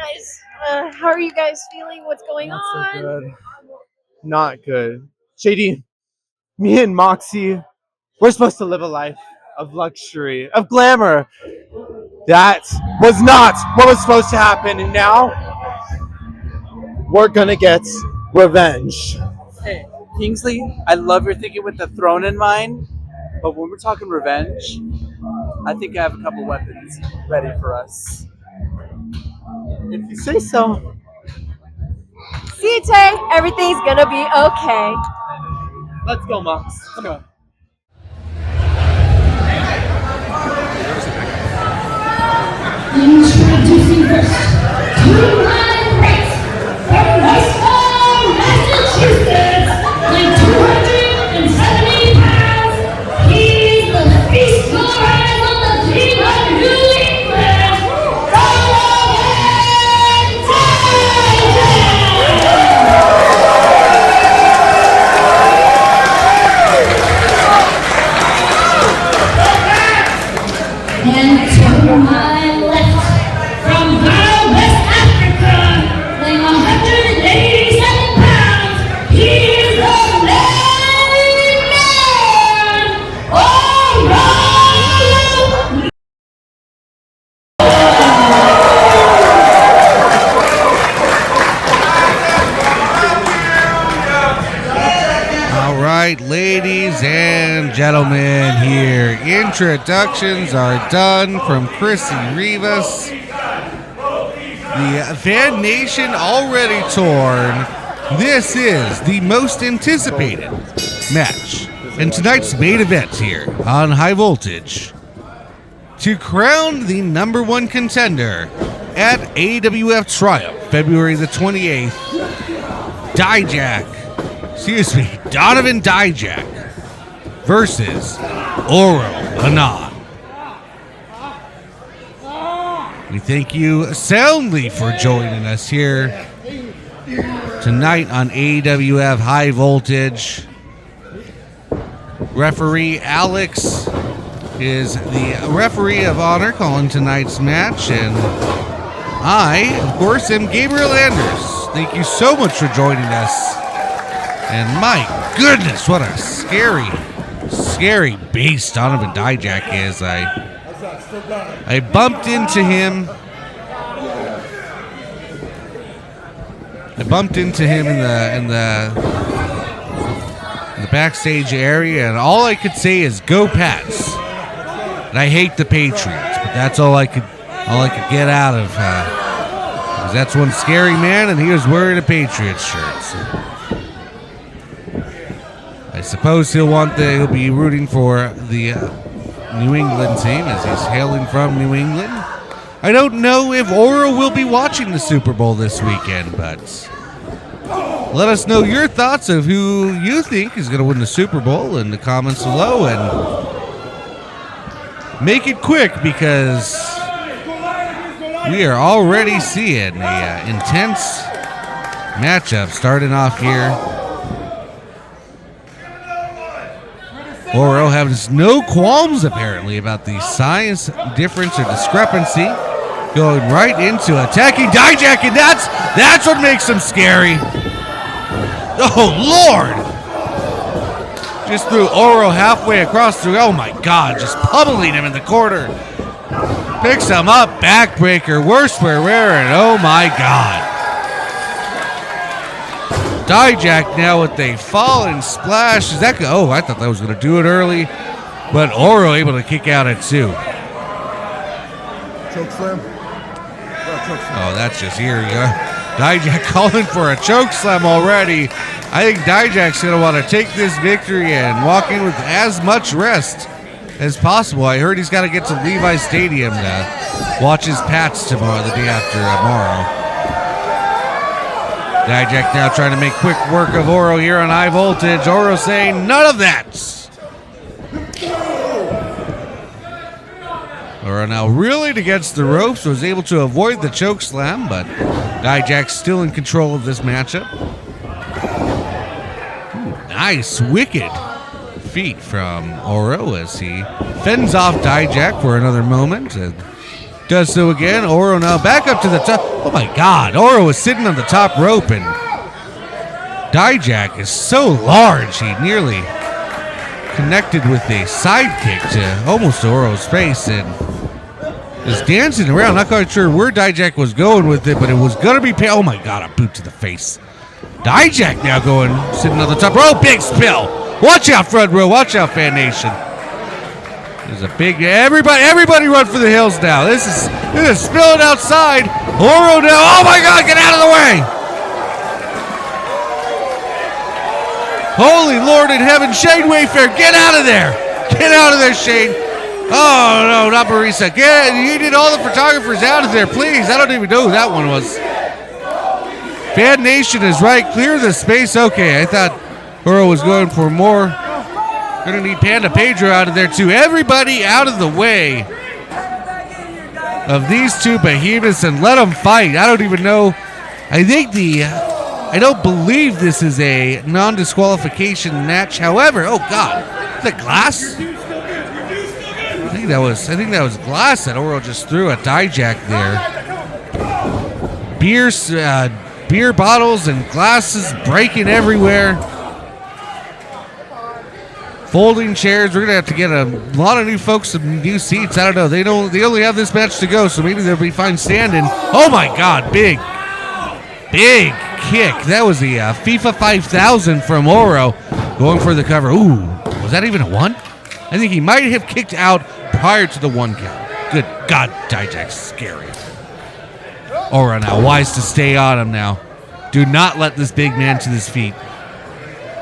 guys? How are you guys feeling? What's going Not on? so good. Not good. JD, me and Moxxi, we're supposed to live a life of luxury, of glamour. That was not what was supposed to happen, and now we're gonna get revenge. Hey, Kingsley, I love your thinking with the throne in mind, but when we're talking revenge, I think I have a couple weapons ready for us. If you say so. See, Tay, everything's gonna be okay. Let's go, Mox. Come on. Introducing first, to my right, from Westerfield, Massachusetts, like 270 pounds, he's the feast of the king of New England, Donovan and to my left, from Ghana, West Africa, weighing 187 pounds, he is the main man, Orion! All right, ladies and gentlemen, here. Introductions are done from Chrissy Rivas. The Fan Nation already torn. This is the most anticipated match in tonight's main event here on High Voltage. To crown the number one contender at AWF Triumph, February the 28th, Donovan Djack versus Annan. We thank you soundly for joining us here tonight on AWF High Voltage. Referee Alex is the referee of honor calling tonight's match, and I, of course, am Gabriel Anders. Thank you so much for joining us. And my goodness, what a scary beast Donovan Dijak is. I bumped into him. in the backstage area, and all I could say is "Go Pats!" And I hate the Patriots, but that's all I could get out of. 'Cause that's one scary man, and he was wearing a Patriots shirt. So I suppose he'll be rooting for the New England team as he's hailing from New England. I don't know if Oro will be watching the Super Bowl this weekend, but let us know your thoughts of who you think is going to win the Super Bowl in the comments below, and make it quick because we are already seeing an intense matchup starting off here. Oro has no qualms apparently about the size difference or discrepancy, going right into attacking Dijak, and that's what makes him scary. Oh Lord! Just threw Oro halfway across through. Oh my God! Just pummeling him in the corner. Picks him up, backbreaker, worst for rare, and oh my God! Dijak now with a falling splash. Is that? Oh, I thought that was going to do it early, but Oro able to kick out at 2. Choke slam. Oh, that's just here. Dijak calling for a choke slam already. I think Dijak's going to want to take this victory and walk in with as much rest as possible. I heard he's got to get to Levi Stadium to watch his Pats tomorrow, the day after tomorrow. Dijak now trying to make quick work of Oro here on High Voltage. Oro saying none of that. Oro now reeling against the ropes, was able to avoid the choke slam, but Dijak's still in control of this matchup. Ooh, nice, wicked feet from Oro as he fends off Dijak for another moment. And Does so again. Oro now back up to the top. Oh my God. Oro is sitting on the top rope, and Djack is so large he nearly connected with a side kick to almost Oro's face and is dancing around. Not quite sure where Djack was going with it, but it was going to be oh my God, a boot to the face. Djack now going, sitting on the top row. Big spill. Watch out, front row. Watch out, Fan Nation. There's a big, everybody run for the hills now. This is spilling outside. Oro now, oh my God, get out of the way. Holy Lord in heaven, Shane Wayfair, get out of there. Get out of there, Shane. Oh no, not Marisa. You need all the photographers out of there, please. I don't even know who that one was. Fan Nation is right, clear the space. Okay, I thought Oro was going for more. Gonna need Panda Pedro out of there too. Everybody out of the way of these two behemoths and let them fight. I don't even know. I don't believe this is a non-disqualification match. However, oh God, is that glass? I think that was glass that Oro just threw at Djack there. Beer bottles and glasses breaking everywhere. Folding chairs. We're gonna have to get a lot of new folks some new seats. I don't know. They only have this match to go, so maybe they'll be fine standing. Oh my God! Big kick. That was the FIFA 5000 from Oro, going for the cover. Ooh, was that even a one? I think he might have kicked out prior to the one count. Good God, Dijak's scary. Oro now wise to stay on him now. Do not let this big man to his feet.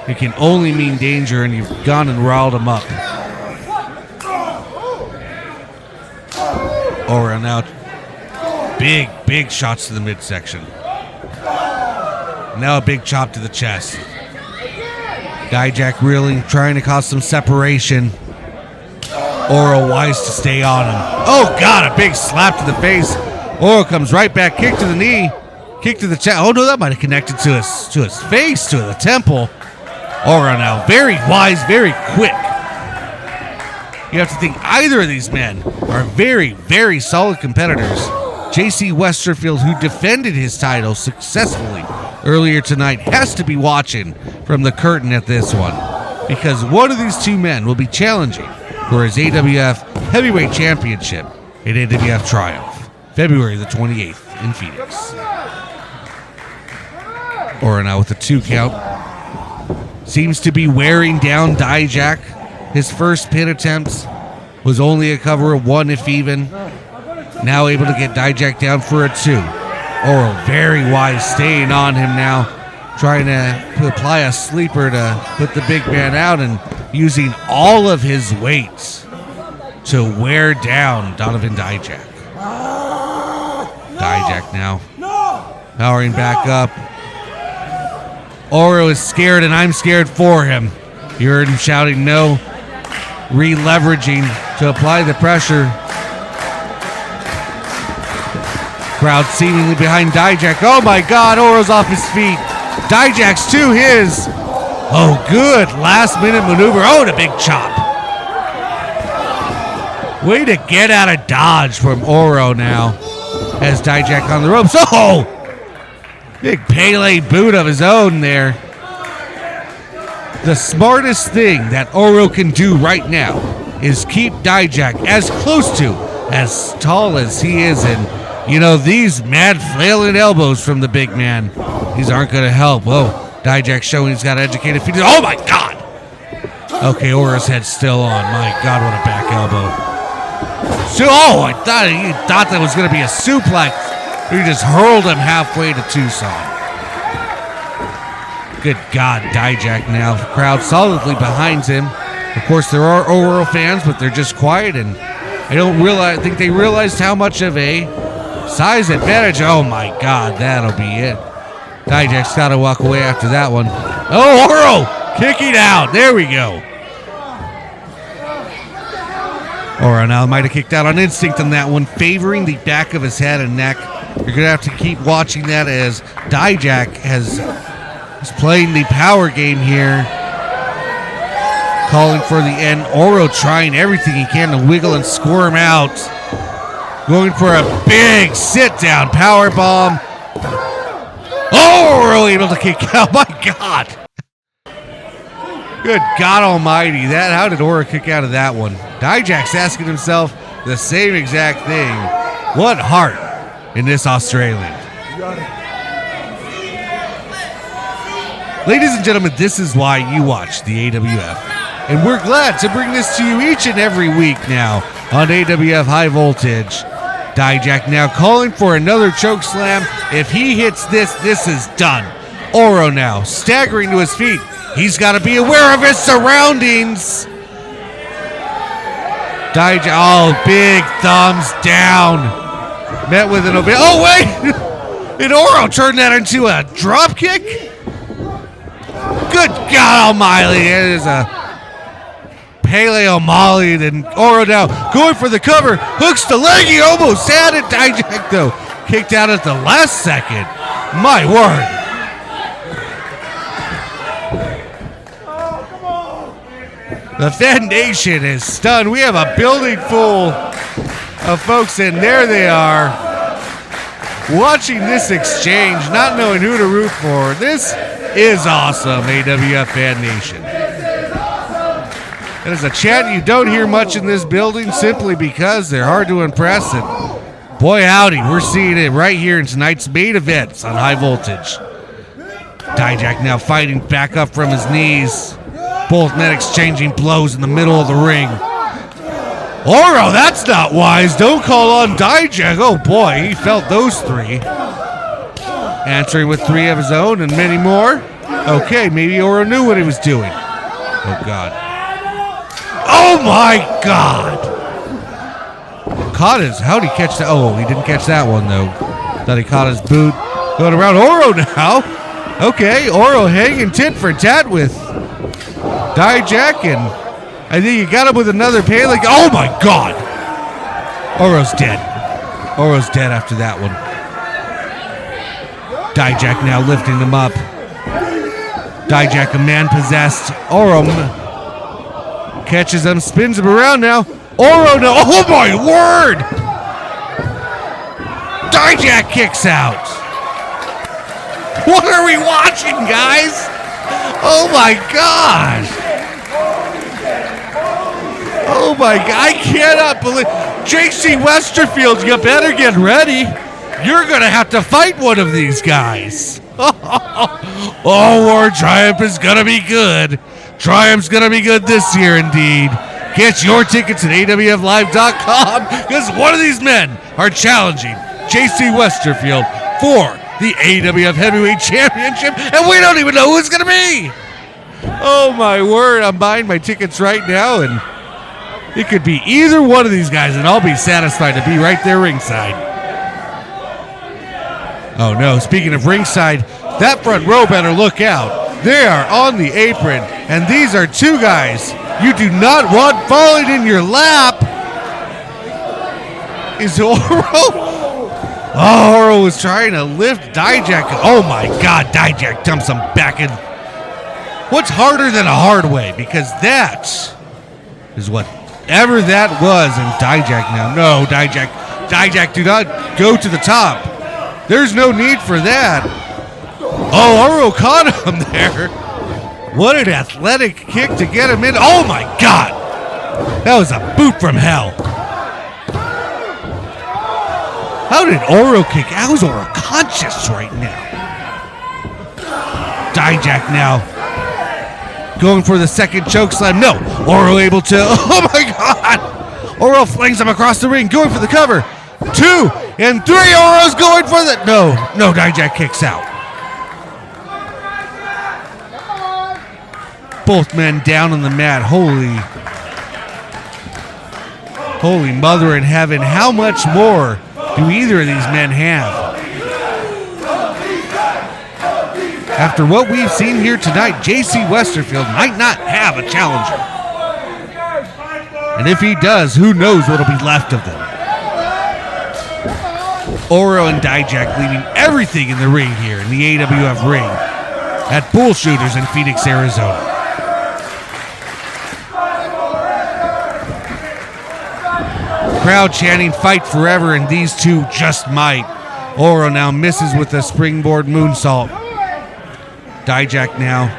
It can only mean danger, and you've gone and riled him up. Oro now, big shots to the midsection. Now a big chop to the chest. Dijak reeling, trying to cause some separation. Oro wise to stay on him. Oh God, a big slap to the face. Oro comes right back, kick to the knee, kick to the chest. Oh no, that might have connected to his face, to the temple. Oro now, very wise, very quick. You have to think either of these men are very, very solid competitors. JC Westerfield, who defended his title successfully earlier tonight, has to be watching from the curtain at this one, because one of these two men will be challenging for his AWF Heavyweight Championship at AWF Triumph, February the 28th in Phoenix. Oro now with a 2 count. Seems to be wearing down Dijak. His first pin attempt was only a cover of 1, if even. Now able to get Dijak down for a 2. Oro very wise, staying on him now, trying to apply a sleeper to put the big man out and using all of his weight to wear down Donovan Dijak. Dijak now powering back up. Oro is scared, and I'm scared for him. You heard him shouting no. Re-leveraging to apply the pressure. Crowd seemingly behind Dijak. Oh my God, Oro's off his feet. Dijak's to his. Oh, good. Last minute maneuver. Oh, and a big chop. Way to get out of dodge from Oro now. Has Dijak on the ropes. Oh! Big Pele boot of his own there. The smartest thing that Oro can do right now is keep Dijak as close to, as tall as he is. And, you know, these mad flailing elbows from the big man, these aren't going to help. Whoa, Dijak showing he's got educated feet. Oh, my God. Okay, Oro's head's still on. My God, what a back elbow. So, I thought that was going to be a suplex. He just hurled him halfway to Tucson. Good God, Dijak now. Crowd solidly behind him. Of course, there are Oro fans, but they're just quiet, and I think they realized how much of a size advantage. Oh my God, that'll be it. Dijak's got to walk away after that one. Oh, Oro kicking out. There we go. Oro now might have kicked out on instinct on that one, favoring the back of his head and neck. You're going to have to keep watching that as Dijak is playing the power game here. Calling for the end. Oro trying everything he can to wiggle and squirm out. Going for a big sit-down power bomb. Oh, really able to kick out. My God. Good God almighty. How did Oro kick out of that one? Dijak's asking himself the same exact thing. What heart in this Australian? Ladies and gentlemen, this is why you watch the AWF. And we're glad to bring this to you each and every week now on AWF High Voltage. Dijak now calling for another choke slam. If he hits this, this is done. Oro now staggering to his feet. He's got to be aware of his surroundings. Dijak, oh, big thumbs down. Met with an open. Oh, wait! Did Oro turn that into a drop kick? Good God almighty. It is a Paleo Molly. Then Oro now going for the cover. Hooks the leg. He almost had it. Dijak, though, kicked out at the last second. My word. The Fed Nation is stunned. We have a building full of folks, and there they are, watching this exchange, not knowing who to root for. This is awesome, AWF Fan Nation. It is a chant you don't hear much in this building simply because they're hard to impress. And boy, howdy, we're seeing it right here in tonight's main events on High Voltage. Dijak now fighting back up from his knees. Both men exchanging blows in the middle of the ring. Oro, that's not wise. Don't call on Dijak. Oh boy, he felt those three. Answering with three of his own and many more. Okay, maybe Oro knew what he was doing. Oh God. Oh my God. Caught his, how'd he catch that? Oh, he didn't catch that one though. Thought he caught his boot. Going around Oro now. Okay, Oro hanging tit for tat with Dijak, and I think he got him with another Pele. Oh my God! Oro's dead. Oro's dead after that one. Dijak now lifting him up. Dijak, a man possessed. Oro catches him, spins him around now. Oro now. Oh my word! Dijak kicks out. What are we watching, guys? Oh my gosh! Oh my God, I cannot believe. JC Westerfield, you better get ready. You're gonna have to fight one of these guys. Oh, War Triumph is gonna be good. Triumph's gonna be good this year indeed. Get your tickets at awflive.com because one of these men are challenging JC Westerfield for the AWF Heavyweight Championship, and we don't even know who it's gonna be. Oh my word, I'm buying my tickets right now, and it could be either one of these guys, and I'll be satisfied to be right there ringside. Oh no, speaking of ringside, that front row better look out. They are on the apron, and these are two guys you do not want falling in your lap. Is Oro? Oh, Oro was trying to lift Dijak. Oh my God, Dijak dumps him back in. What's harder than a hard way? Because that is whatever that was. And Dijak now. No, Dijak, do not go to the top. There's no need for that. Oh, Oro caught him there. What an athletic kick to get him in. Oh my God. That was a boot from hell. How did Oro kick? How is Oro conscious right now? Dijak now going for the second choke slam. No, Oro able to. Oh my God! Oro flings him across the ring, going for the cover. 2 and 3. Oro's going for the. No, Dijak kicks out. Both men down on the mat. Holy mother in heaven! How much more do either of these men have? After what we've seen here tonight, JC Westerfield might not have a challenger. And if he does, who knows what'll be left of them. Oro and Dijak leaving everything in the ring here in the AWF ring at Bull Shooters in Phoenix, Arizona. Crowd chanting fight forever, and these two just might. Oro now misses with a springboard moonsault. Dijak now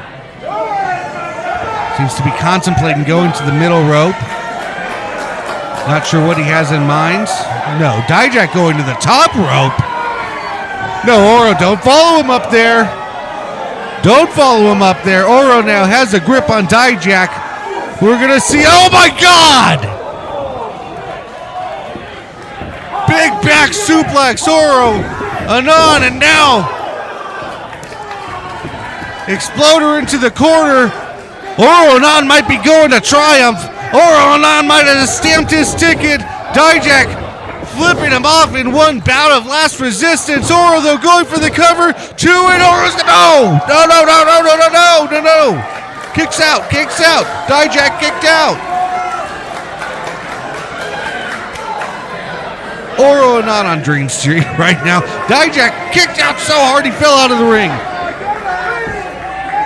seems to be contemplating going to the middle rope. Not sure what he has in mind. No, Dijak going to the top rope. No, Oro, don't follow him up there. Don't follow him up there. Oro now has a grip on Dijak. We're going to see, oh my God! Big back suplex, Oro, Anan, and now Exploder into the corner. Oro Anan might be going to Triumph. Oro Anan might have stamped his ticket. Dijak flipping him off in one bout of last resistance. Oro, though, going for the cover. Two, and Oro's no! No. Kicks out. Dijak kicked out. Oro Anan on Dream Street right now. Dijak kicked out so hard he fell out of the ring.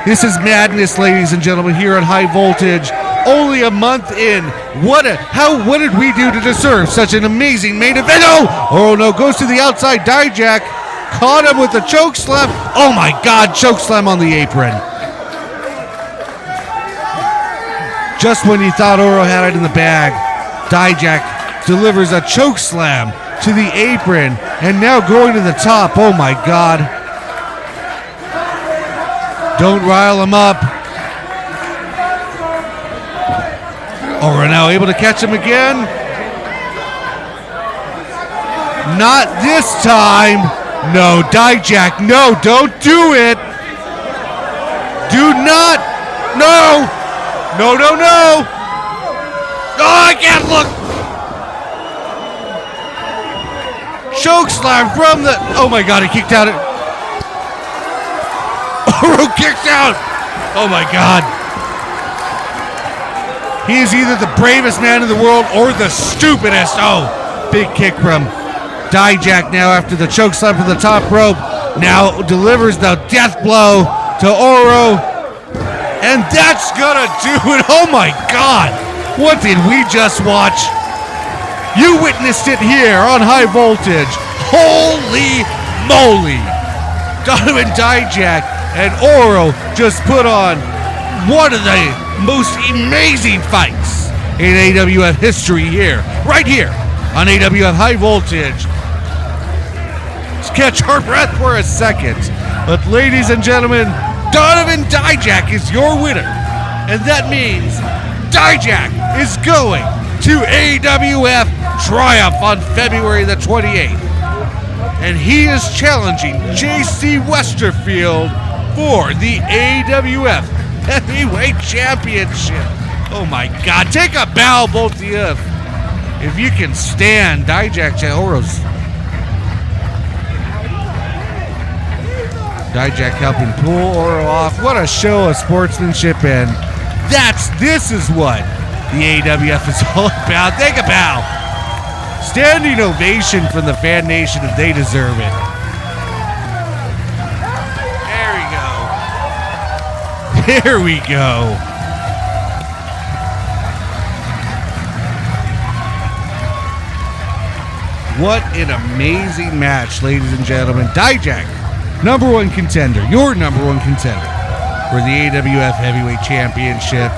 This is madness, ladies and gentlemen, here on High Voltage. Only a month in. What did we do to deserve such an amazing main event? Oh no, goes to the outside. Dijak caught him with a choke slam. Oh my God, choke slam on the apron. Just when you thought Oro had it in the bag, Dijak delivers a choke slam to the apron, and now going to the top. Oh my God. Don't rile him up. Oro now able to catch him again. Not this time. No, Dijak, no, don't do it. Do not. No. Oh, I can't look. Choke slam from the... Oh my God, he kicked out. Oro kicked out. Oh my God. He is either the bravest man in the world or the stupidest. Oh, big kick from Dijak now after the choke slam from the top rope. Now delivers the death blow to Oro. And that's gonna do it. Oh my God. What did we just watch? You witnessed it here on High Voltage. Holy moly. Donovan, Dijak, and Oro just put on one of the most amazing fights in AWF history here, right here on AWF High Voltage. Let's catch our breath for a second. But ladies and gentlemen, Donovan Dijak is your winner. And that means Dijak is going to AWF Triumph on February the 28th. And he is challenging JC Westerfield for the AWF Heavyweight Championship. Oh my God, take a bow, both of you. If you can stand, Dijak Oro's. Dijak helping pull Oro off. What a show of sportsmanship, and this is what the AWF is all about. Take a bow. Standing ovation from the fan nation if they deserve it. There we go. What an amazing match, ladies and gentlemen. Dijak, number one contender, your number one contender for the AWF Heavyweight Championship.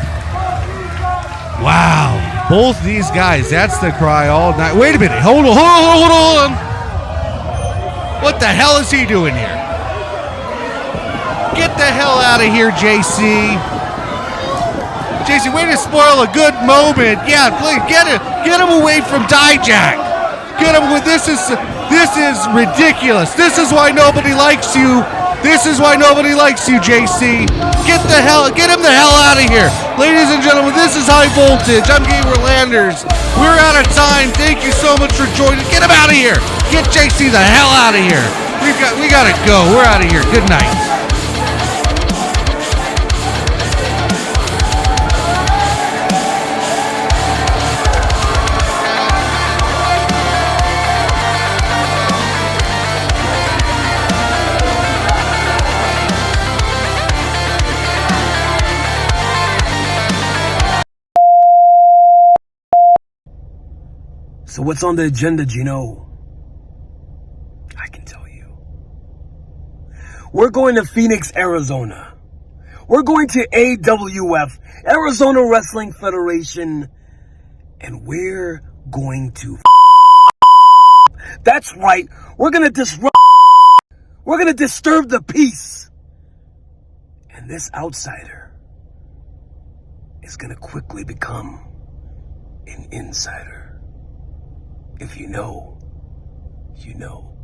Wow. Both these guys, that's the cry all night. Wait a minute. Hold on. What the hell is he doing here? Get the hell out of here, JC. JC, way to spoil a good moment. Yeah, please get him away from Dijak. Get him with this is ridiculous. This is why nobody likes you. This is why nobody likes you, JC. Get him the hell out of here. Ladies and gentlemen, this is High Voltage. I'm Gabriel Landers. We're out of time. Thank you so much for joining. Get him out of here. Get JC the hell out of here. We gotta go. We're out of here. Good night. So what's on the agenda, Gino? I can tell you. We're going to Phoenix, Arizona. We're going to AWF, Arizona Wrestling Federation, and we're going to That's right. We're going to disrupt. We're going to disturb the peace. And this outsider is going to quickly become an insider. If you know, you know.